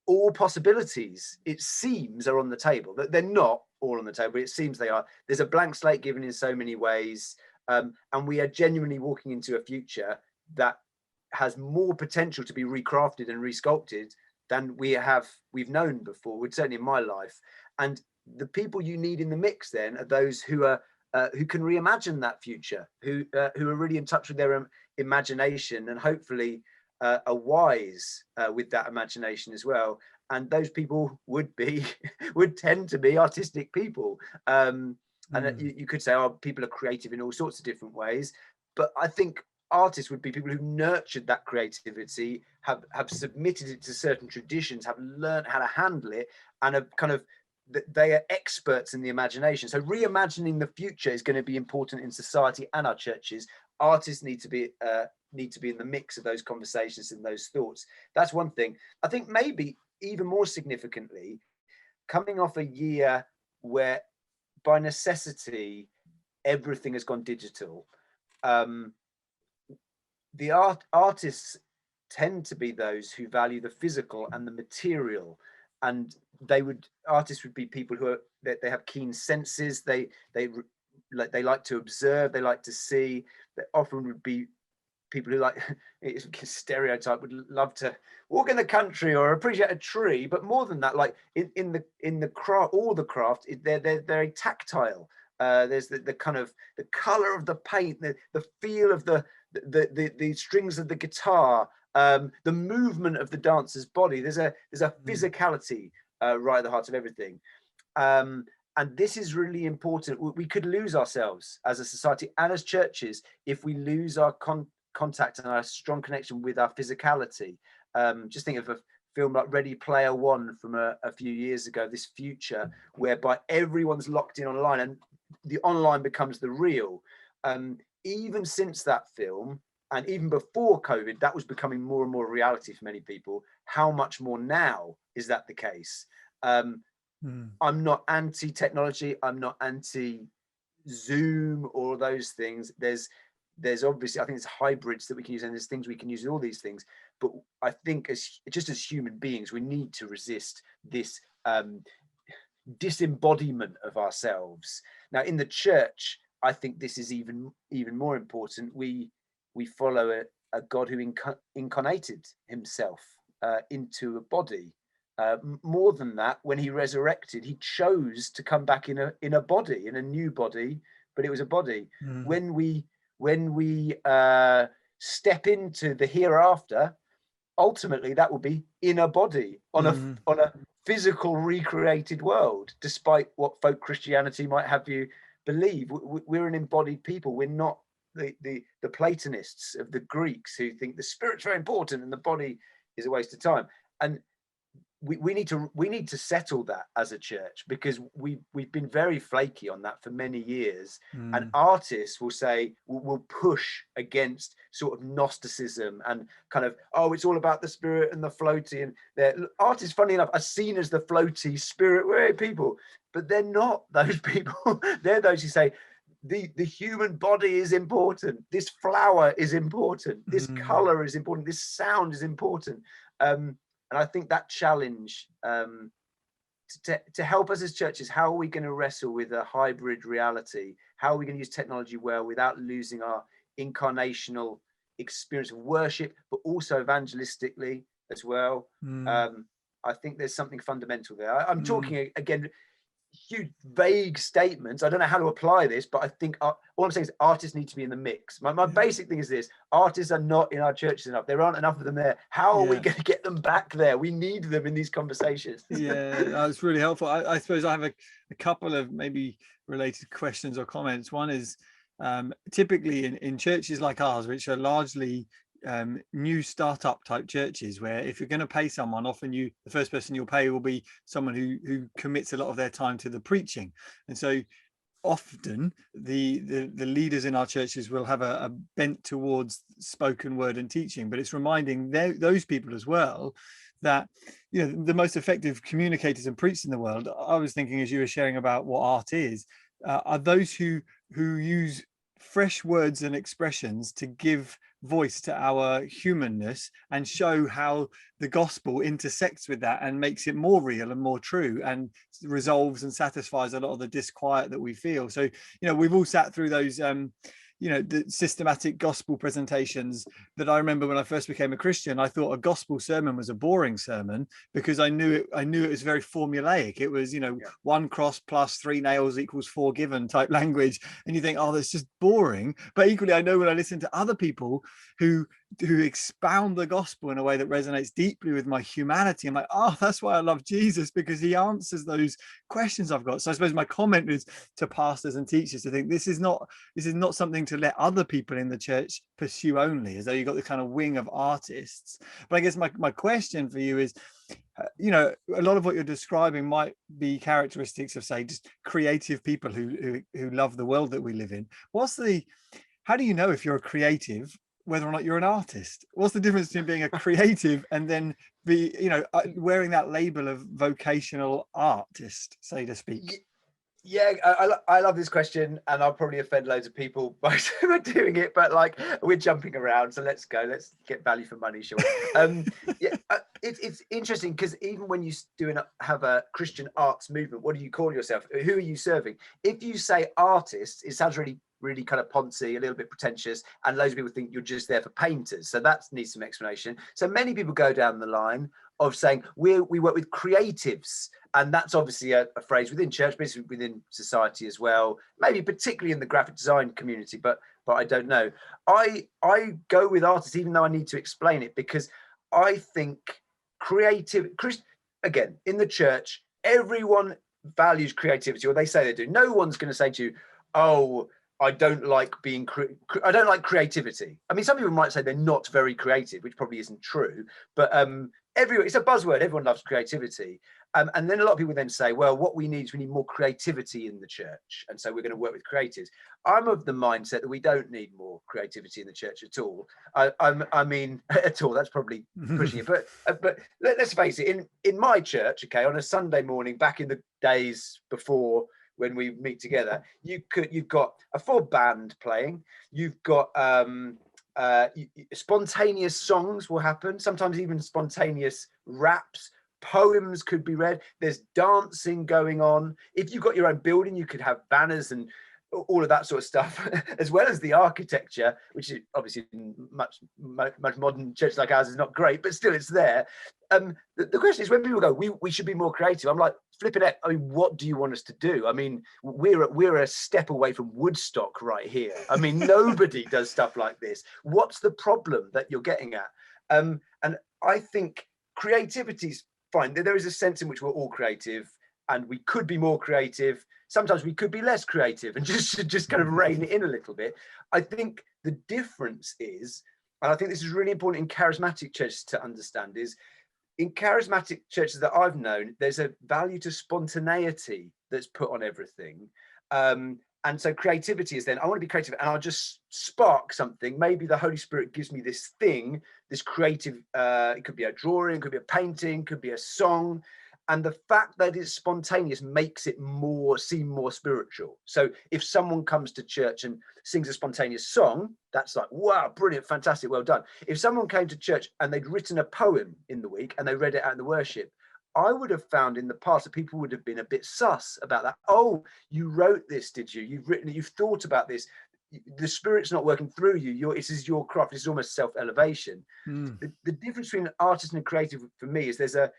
Speaker 2: all possibilities, it seems, are on the table. That they're not all on the table, but it seems they are. There's a blank slate given in so many ways, and we are genuinely walking into a future that has more potential to be recrafted and resculpted than we've known before. Certainly in my life. And the people you need in the mix then are those who can reimagine that future, who are really in touch with their imagination, and hopefully are wise with that imagination as well. And those people would tend to be artistic people. And you could say, oh, people are creative in all sorts of different ways, but I think artists would be people who nurtured that creativity, have submitted it to certain traditions, have learned how to handle it, and have kind of, they are experts in the imagination. So reimagining the future is going to be important in society and our churches. Artists need to be in the mix of those conversations and those thoughts. That's one thing. I think maybe even more significantly, coming off a year where by necessity everything has gone digital, the artists tend to be those who value the physical and the material, and artists would be people who are, they have keen senses, they like to observe, they like to see. They often would be people who, like, it's a stereotype, would love to walk in the country or appreciate a tree, but more than that, like in the craft, all the craft, they're very tactile. There's the kind of the color of the paint, the feel of the strings of the guitar, the movement of the dancer's body. There's a physicality right at the heart of everything. And this is really important. We could lose ourselves as a society and as churches if we lose our contact and our strong connection with our physicality. Just think of a film like Ready Player One from a few years ago, this future whereby everyone's locked in online and the online becomes the real. Even since that film, and even before COVID, that was becoming more and more a reality for many people. How much more now is that the case? I'm not anti-technology. I'm not anti-Zoom or those things. There's obviously, I think it's hybrids that we can use, and there's things we can use in all these things. But I think as human beings, we need to resist this disembodiment of ourselves. Now, in the church, I think this is even more important. We follow a God who incarnated himself into a body. More than that, when he resurrected, he chose to come back in a body, in a new body, but it was a body. When we step into the hereafter, ultimately that will be in a body on a physical recreated world, despite what folk Christianity might have you believe. We're an embodied people. We're not the Platonists of the Greeks who think the spirit's very important and the body is a waste of time. And we need to settle that as a church, because we've been very flaky on that for many years. And artists will push against sort of Gnosticism and kind of, oh, it's all about the spirit and the floaty. And artists, funny enough, are seen as the floaty spirit people, but they're not those people. They're those who say the human body is important, this flower is important, this color is important, this sound is important. And I think that challenge to help us as churches, how are we going to wrestle with a hybrid reality? How are we going to use technology well without losing our incarnational experience of worship, but also evangelistically as well? I think there's something fundamental there. I'm talking again, huge vague statements. I don't know how to apply this, but I think all I'm saying is artists need to be in the mix. My basic thing is this: artists are not in our churches enough. There aren't enough of them there. How are we going to get them back there? We need them in these conversations.
Speaker 1: That's really helpful. I suppose I have a couple of maybe related questions or comments. One is typically in churches like ours, which are largely new startup type churches, where if you're going to pay someone, often the first person you'll pay will be someone who commits a lot of their time to the preaching. And so often the leaders in our churches will have a bent towards spoken word and teaching, but it's reminding those people as well that, you know, the most effective communicators and preachers in the world, I was thinking as you were sharing about what art is, are those who use fresh words and expressions to give voice to our humanness and show how the gospel intersects with that and makes it more real and more true and resolves and satisfies a lot of the disquiet that we feel. So, you know, we've all sat through those the systematic gospel presentations that I remember when I first became a Christian. I thought a gospel sermon was a boring sermon because I knew it was very formulaic. It was, one cross plus 3 nails equals 4 given type language. And you think, oh, that's just boring. But equally, I know when I listen to other people who expound the gospel in a way that resonates deeply with my humanity. I'm like, oh, that's why I love Jesus, because he answers those questions I've got. So I suppose my comment is to pastors and teachers to think this is not something to let other people in the church pursue only, as though you've got the kind of wing of artists. But I guess my question for you is, a lot of what you're describing might be characteristics of, say, just creative people who love the world that we live in. How do you know if you're a creative, whether or not you're an artist? What's the difference between being a creative and then wearing that label of vocational artist, so to speak?
Speaker 2: Yeah, I love this question, and I'll probably offend loads of people by doing it, but like, we're jumping around, so let's get value for money, sure. It's interesting, because even when you have a Christian arts movement, what do you call yourself? Who are you serving? If you say artist, it sounds really kind of poncy, a little bit pretentious, and loads of people think you're just there for painters. So that needs some explanation. So many people go down the line of saying we work with creatives, and that's obviously a phrase within church, but within society as well, maybe particularly in the graphic design community, but I don't know. I go with artists, even though I need to explain it, because I think again, in the church, everyone values creativity, or they say they do. No one's going to say to you, oh, I don't like creativity. I mean, some people might say they're not very creative, which probably isn't true, but it's a buzzword. Everyone loves creativity. And then a lot of people then say, well, what we need more creativity in the church. And so we're going to work with creatives. I'm of the mindset that we don't need more creativity in the church at all. I mean, at all, that's probably pushing it. But let's face it, in my church, okay, on a Sunday morning, back in the days before, when we meet together, you've got a full band playing. You've got spontaneous songs will happen. Sometimes even spontaneous raps. Poems could be read. There's dancing going on. If you've got your own building, you could have banners and all of that sort of stuff, as well as the architecture, which is obviously much modern church like ours is not great, but still it's there. The question is, when people go, we should be more creative, I'm like, flipping it. I mean, what do you want us to do? I mean, we're a step away from Woodstock right here. I mean, nobody does stuff like this. What's the problem that you're getting at? And I think creativity's fine. There is a sense in which we're all creative, and we could be more creative. Sometimes we could be less creative and just kind of rein it in a little bit. I think the difference is, and I think this is really important in charismatic churches to understand, is in charismatic churches that I've known, there's a value to spontaneity that's put on everything. And so creativity is then, I want to be creative and I'll just spark something. Maybe the Holy Spirit gives me this thing, this creative, it could be a drawing, it could be a painting, it could be a song. And the fact that it's spontaneous makes it seem more spiritual. So if someone comes to church and sings a spontaneous song, that's like, wow, brilliant, fantastic, well done. If someone came to church and they'd written a poem in the week and they read it out in the worship, I would have found in the past that people would have been a bit sus about that. Oh, you wrote this, did you? You've written it, you've thought about this. The Spirit's not working through you. This is your craft. This is almost self-elevation. The difference between an artist and a creative for me is there's a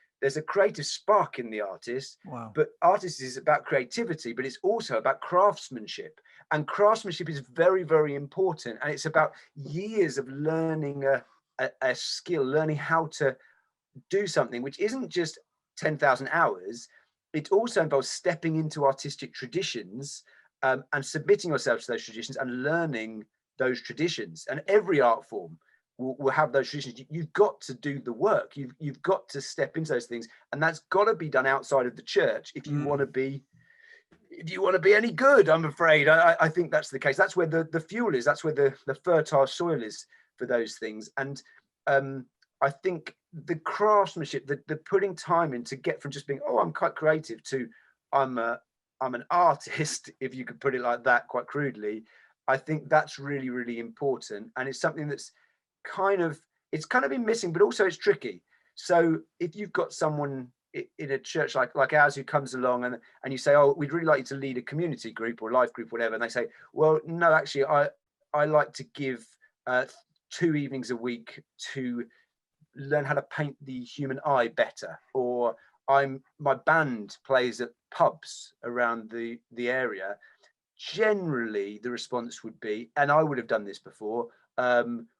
Speaker 2: creative spark in the artist.
Speaker 1: Wow.
Speaker 2: But artist is about creativity, but it's also about craftsmanship. And craftsmanship is very, very important. And it's about years of learning a skill, learning how to do something, which isn't just 10,000 hours. It also involves stepping into artistic traditions and submitting yourself to those traditions and learning those traditions. And every art form will have those traditions. You've got to do the work. You've got to step into those things, and that's got to be done outside of the church if you want to be any good. I'm afraid I think that's the case. That's where the fuel is. That's where the fertile soil is for those things. And I think the craftsmanship, the putting time in to get from just being, oh, I'm quite creative, to I'm an artist, if you could put it like that, quite crudely. I think that's really, really important, and it's something that's kind of been missing, but also it's tricky. So if you've got someone in a church like ours who comes along and you say, oh, we'd really like you to lead a community group or life group, whatever, and they say, well, no, actually, I like to give 2 evenings a week to learn how to paint the human eye better, or my band plays at pubs around the area. Generally the response would be, and I would have done this before,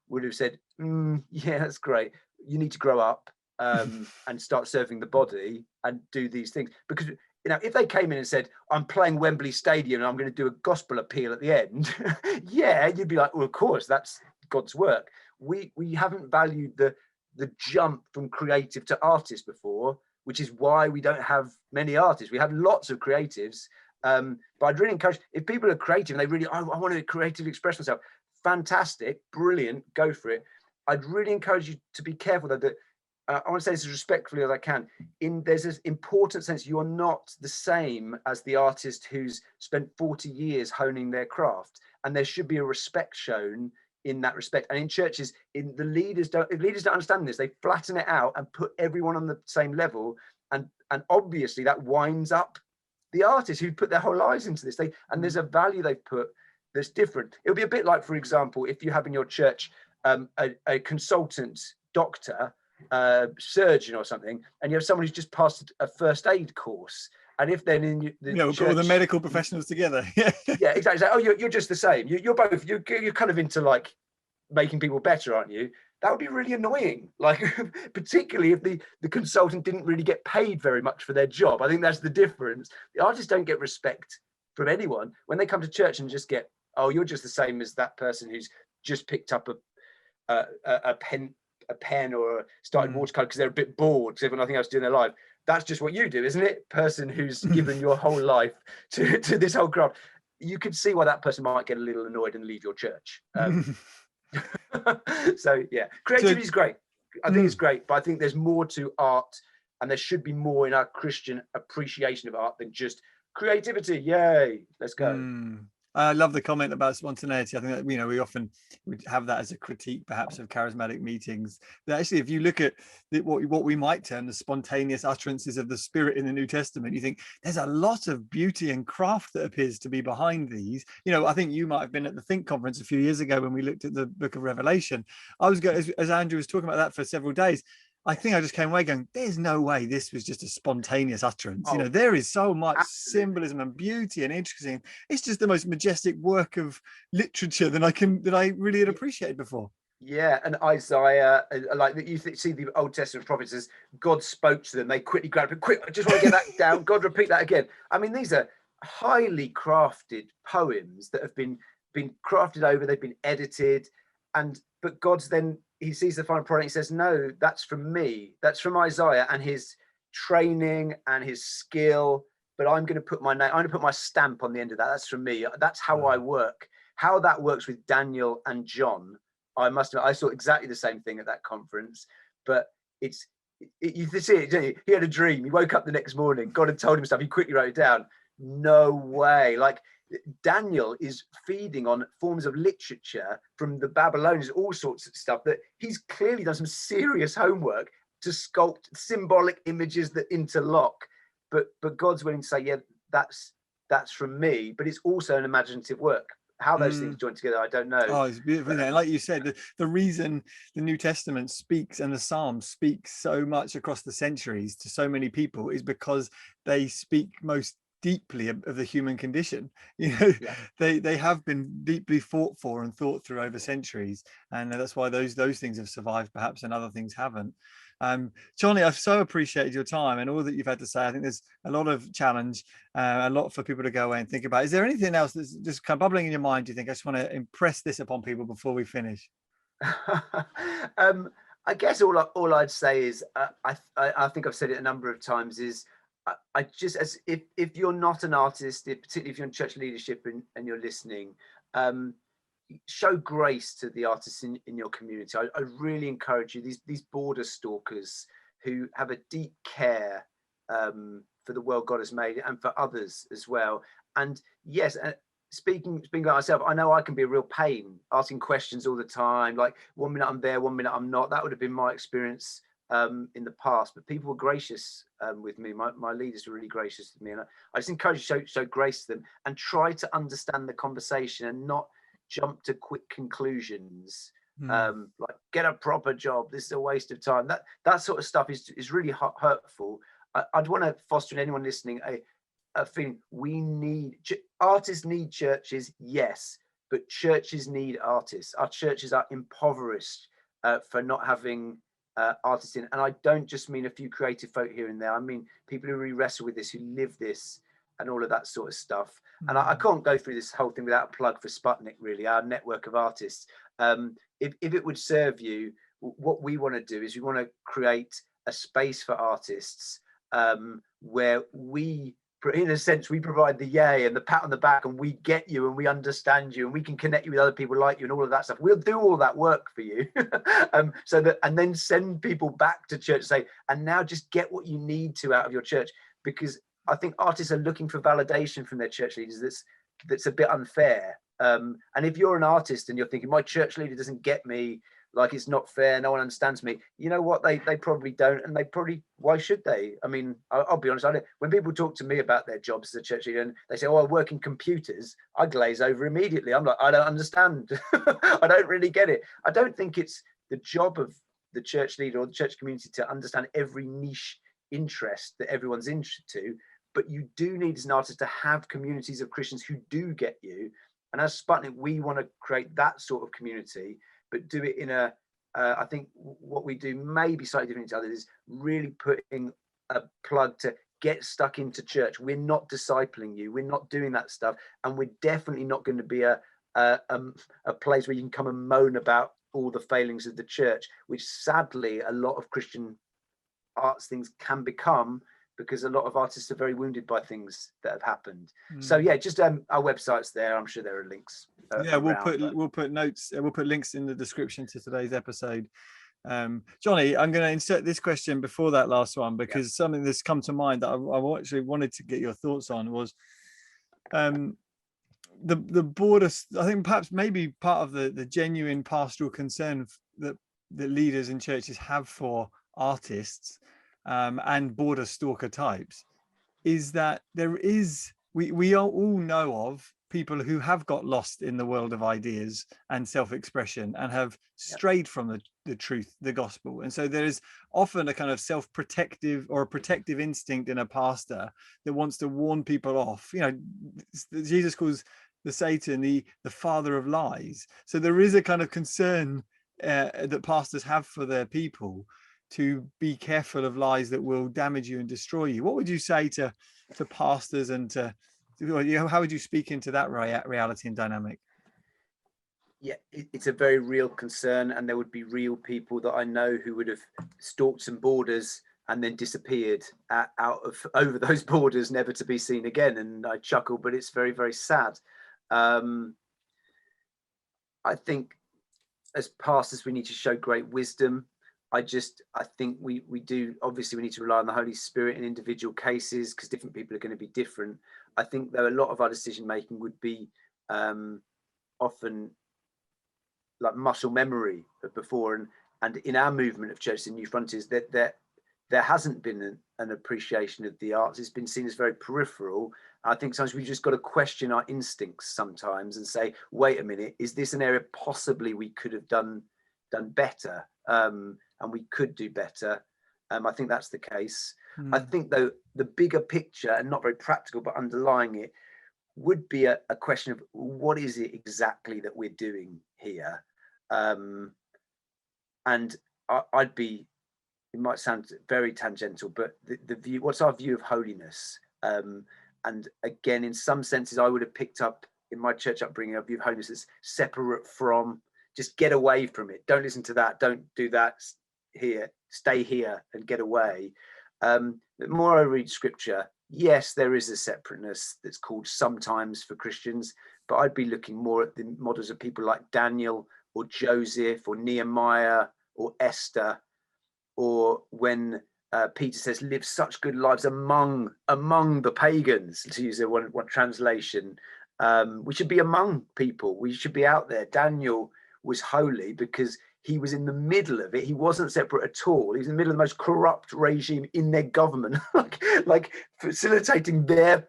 Speaker 2: would have said, Yeah, that's great. You need to grow up and start serving the body and do these things. Because, if they came in and said, I'm playing Wembley Stadium and I'm going to do a gospel appeal at the end, yeah, you'd be like, well, of course, that's God's work. We haven't valued the jump from creative to artist before, which is why we don't have many artists. We have lots of creatives. But I'd really encourage, if people are creative and they really, I want to creatively express myself, fantastic, brilliant, go for it. I'd really encourage you to be careful that I want to say this as respectfully as I can. There's this important sense you're not the same as the artist who's spent 40 years honing their craft, and there should be a respect shown in that respect. And in churches, if leaders don't understand this, they flatten it out and put everyone on the same level, and obviously that winds up the artists who put their whole lives into this. And there's a value they've put that's different. It'll be a bit like, for example, if you have in your church a consultant doctor, surgeon or something, and you have someone who's just passed a first aid course, and if then in the
Speaker 1: church, put all the medical professionals together.
Speaker 2: Yeah, exactly. Oh, you're just the same. You're both. You're kind of into like making people better, aren't you? That would be really annoying. Like, particularly if the consultant didn't really get paid very much for their job. I think that's the difference. The artists don't get respect from anyone when they come to church and just get, oh, you're just the same as that person who's just picked up a pen or started watercolor because they're a bit bored because they've got nothing else to do in their life. That's just what you do, isn't it? Person who's given your whole life to this whole craft. You could see why that person might get a little annoyed and leave your church. So yeah, creativity is great. I think it's great, but I think there's more to art, and there should be more in our Christian appreciation of art than just creativity. Yay, let's go.
Speaker 1: I love the comment about spontaneity. I think that, we often would have that as a critique, perhaps, of charismatic meetings. But actually, if you look at what we might term the spontaneous utterances of the Spirit in the New Testament, you think there's a lot of beauty and craft that appears to be behind these. I think you might have been at the Think conference a few years ago when we looked at the Book of Revelation. I was going, as Andrew was talking about that for several days. I think I just came away going, there's no way this was just a spontaneous utterance. There is so much symbolism and beauty and intricacy. It's just the most majestic work of literature that I really had appreciated before.
Speaker 2: Yeah, and Isaiah, like that, you see the Old Testament prophets as God spoke to them. They quickly grabbed it. Quick, I just want to get that down. God, repeat that again. I mean, these are highly crafted poems that have been crafted over. They've been edited, but God's then, he sees the final product. He says, no, that's from me. That's from Isaiah and his training and his skill. But I'm going to put my name, I'm going to put my stamp on the end of that. That's from me. That's how I work. How that works with Daniel and John, I saw exactly the same thing at that conference. But you see it, don't you? He had a dream. He woke up the next morning. God had told him stuff. He quickly wrote it down. No way. Like, Daniel is feeding on forms of literature from the Babylonians, all sorts of stuff that he's clearly done some serious homework to sculpt symbolic images that interlock. But God's willing to say, yeah, that's from me, but it's also an imaginative work. How those things join together, I don't know.
Speaker 1: Oh, it's beautiful. And like you said, the reason the New Testament speaks and the Psalms speak so much across the centuries to so many people is because they speak most deeply of the human condition. They have been deeply fought for and thought through over centuries, and that's why those things have survived perhaps and other things haven't. Jonny, I've so appreciated your time and all that you've had to say. I think there's a lot of challenge, a lot for people to go away and think about. Is there anything else that's just kind of bubbling in your mind? Do you think I just want to impress this upon people before we finish?
Speaker 2: I guess all I'd say is I think I've said it a number of times is I just, as if you're not an artist, particularly if you're in church leadership and you're listening, show grace to the artists in your community. I really encourage you, these border stalkers who have a deep care for the world God has made and for others as well. And yes, speaking about myself, I know I can be a real pain asking questions all the time. Like 1 minute I'm there, 1 minute I'm not. That would have been my experience in the past, but people were gracious with me. My leaders were really gracious with me, and I just encourage you to show grace to them and try to understand the conversation and not jump to quick conclusions. Like, get a proper job, this is a waste of time. That sort of stuff is really hurtful. I'd want to foster in anyone listening a feeling artists need churches, yes, but churches need artists. Our churches are impoverished for not having artists in. And I don't just mean a few creative folk here and there. I mean people who really wrestle with this, who live this, and all of that sort of stuff. And I can't go through this whole thing without a plug for Sputnik, really, our network of artists. If it would serve you, what we want to do is we want to create a space for artists where we, in a sense, we provide the yay and the pat on the back, and we get you and we understand you and we can connect you with other people like you and all of that stuff. We'll do all that work for you. So that, and then send people back to church and say, and now just get what you need to out of your church. Because I think artists are looking for validation from their church leaders that's a bit unfair. And if you're an artist and you're thinking, my church leader doesn't get me, like it's not fair, no one understands me, you know what, they probably don't, and they probably, why should they? I mean, I'll be honest, when people talk to me about their jobs as a church leader and they say, oh, I work in computers, I glaze over immediately. I'm like, I don't understand. I don't really get it. I don't think it's the job of the church leader or the church community to understand every niche interest that everyone's interested to, but you do need as an artist to have communities of Christians who do get you. And as Sputnik, we want to create that sort of community, but do it in a, I think what we do may be slightly different to others, is really putting a plug to get stuck into church. We're not discipling you. We're not doing that stuff. And we're definitely not going to be a place where you can come and moan about all the failings of the church, which sadly a lot of Christian arts things can become, because a lot of artists are very wounded by things that have happened. So yeah, just our website's there. I'm sure there are links.
Speaker 1: Yeah, we'll put notes, we'll put links in the description to today's episode. Jonny, I'm going to insert this question before that last one, because something that's come to mind that I actually wanted to get your thoughts on was the border. I think perhaps maybe part of the genuine pastoral concern that leaders in churches have for artists and border stalker types is that we all know of people who have got lost in the world of ideas and self-expression and have strayed from the truth, the gospel. And so there is often a kind of self-protective or a protective instinct in a pastor that wants to warn people off. You know, Jesus calls the Satan the father of lies. So there is a kind of concern that pastors have for their people to be careful of lies that will damage you and destroy you. What would you say to pastors and how would you speak into that reality and dynamic?
Speaker 2: Yeah, it's a very real concern, and there would be real people that I know who would have stalked some borders and then disappeared over those borders, never to be seen again. And I chuckle, but it's very, very sad. I think as pastors we need to show great wisdom. I think we do, obviously we need to rely on the Holy Spirit in individual cases, because different people are going to be different. I think though a lot of our decision making would be often like muscle memory of before, and in our movement of Churches in New Frontiers, that there hasn't been an appreciation of the arts. It's been seen as very peripheral. I think sometimes we've just got to question our instincts sometimes and say, wait a minute, is this an area possibly we could have done better? And we could do better. I think that's the case. I think though the bigger picture, and not very practical, but underlying it, would be a question of what is it exactly that we're doing here? And I'd be, it might sound very tangential, but the view, what's our view of holiness? And again, in some senses, I would have picked up in my church upbringing a view of holiness as separate from, just get away from it. Don't listen to that. Don't do that here. Stay here and get away. The more I read scripture, yes, there is a separateness that's called sometimes for Christians, but I'd be looking more at the models of people like Daniel or Joseph or Nehemiah or Esther, or when Peter says, live such good lives among the pagans, to use one translation. We should be among people. We should be out there. Daniel was holy because he was in the middle of it. He wasn't separate at all. He was in the middle of the most corrupt regime in their government, like facilitating their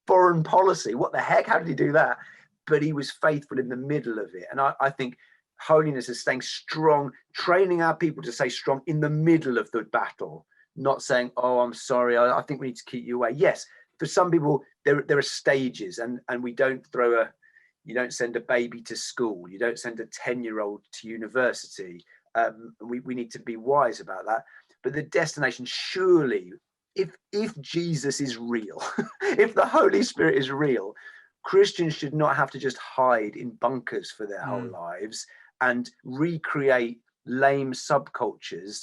Speaker 2: foreign policy. What the heck? How did he do that? But he was faithful in the middle of it. And I think holiness is staying strong, training our people to stay strong in the middle of the battle, not saying, oh, I'm sorry, I think we need to keep you away. Yes, for some people, there are stages, and we don't you don't send a baby to school. You don't send a 10-year-old to university. We need to be wise about that. But the destination, surely, if Jesus is real, if the Holy Spirit is real, Christians should not have to just hide in bunkers for their whole lives and recreate lame subcultures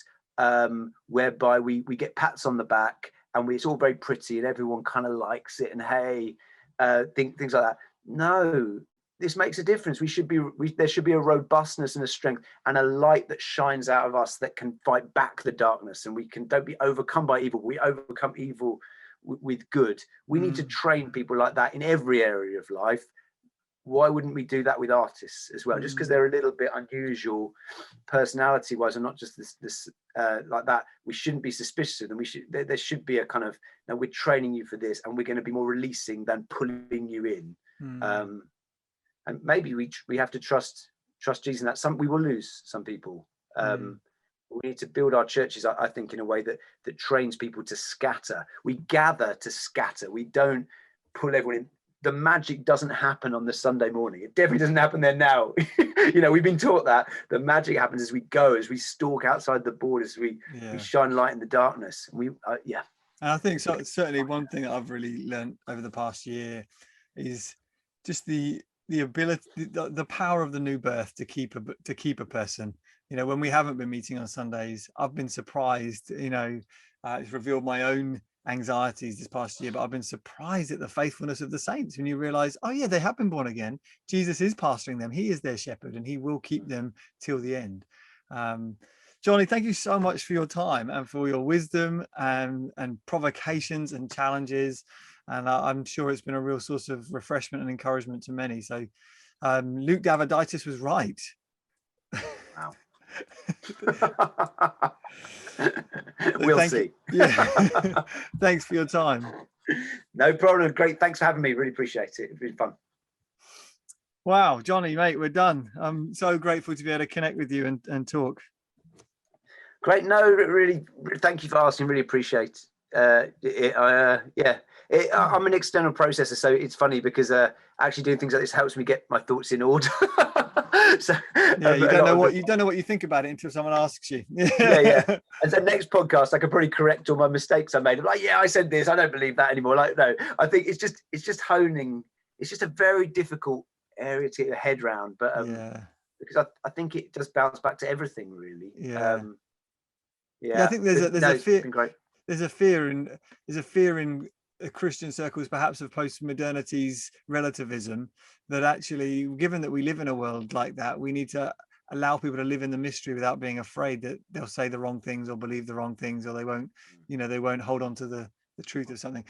Speaker 2: whereby we get pats on the back and it's all very pretty and everyone kind of likes it and hey, things like that. No, this makes a difference. There should be a robustness and a strength and a light that shines out of us that can fight back the darkness, and don't be overcome by evil. We overcome evil with good. We need to train people like that in every area of life. Why wouldn't we do that with artists as well? Just because they're a little bit unusual personality wise, and not just this like that, we shouldn't be suspicious of them. There should be a kind of, no, we're training you for this and we're going to be more releasing than pulling you in. And maybe we have to trust Jesus in that. We will lose some people. We need to build our churches, I think, in a way that trains people to scatter. We gather to scatter. We don't pull everyone in. The magic doesn't happen on the Sunday morning. It definitely doesn't happen there now. We've been taught that the magic happens as we go, as we stalk outside the borders, we shine light in the darkness. And
Speaker 1: I think certainly one thing that I've really learned over the past year is just the ability, the power of the new birth to keep a person. When we haven't been meeting on Sundays, I've been surprised. It's revealed my own anxieties this past year, but I've been surprised at the faithfulness of the saints when you realize, oh yeah, they have been born again. Jesus is pastoring them. He is their shepherd and he will keep them till the end. Jonny, thank you so much for your time and for your wisdom and provocations and challenges. And I'm sure it's been a real source of refreshment and encouragement to many. So Luke Daviditis was right.
Speaker 2: Wow. We'll see.
Speaker 1: Yeah. Thanks for your time.
Speaker 2: No problem. Great. Thanks for having me. Really appreciate it. It's been fun.
Speaker 1: Wow, Jonny, mate, we're done. I'm so grateful to be able to connect with you and talk.
Speaker 2: Great. No, really, thank you for asking. Really appreciate it. I'm an external processor, so it's funny because actually doing things like this helps me get my thoughts in order. So
Speaker 1: you don't know what you think about it until someone asks you.
Speaker 2: yeah. And so next podcast, I could probably correct all my mistakes I made. I'm like, yeah, I said this. I don't believe that anymore. Like, no, I think it's just honing. It's just a very difficult area to get your head around, but because I think it does bounce back to everything, really.
Speaker 1: I think there's a fear.
Speaker 2: It's been great.
Speaker 1: There's a fear in Christian circles, perhaps of post-modernity's relativism, that actually, given that we live in a world like that, we need to allow people to live in the mystery without being afraid that they'll say the wrong things or believe the wrong things, or they won't hold on to the truth of something.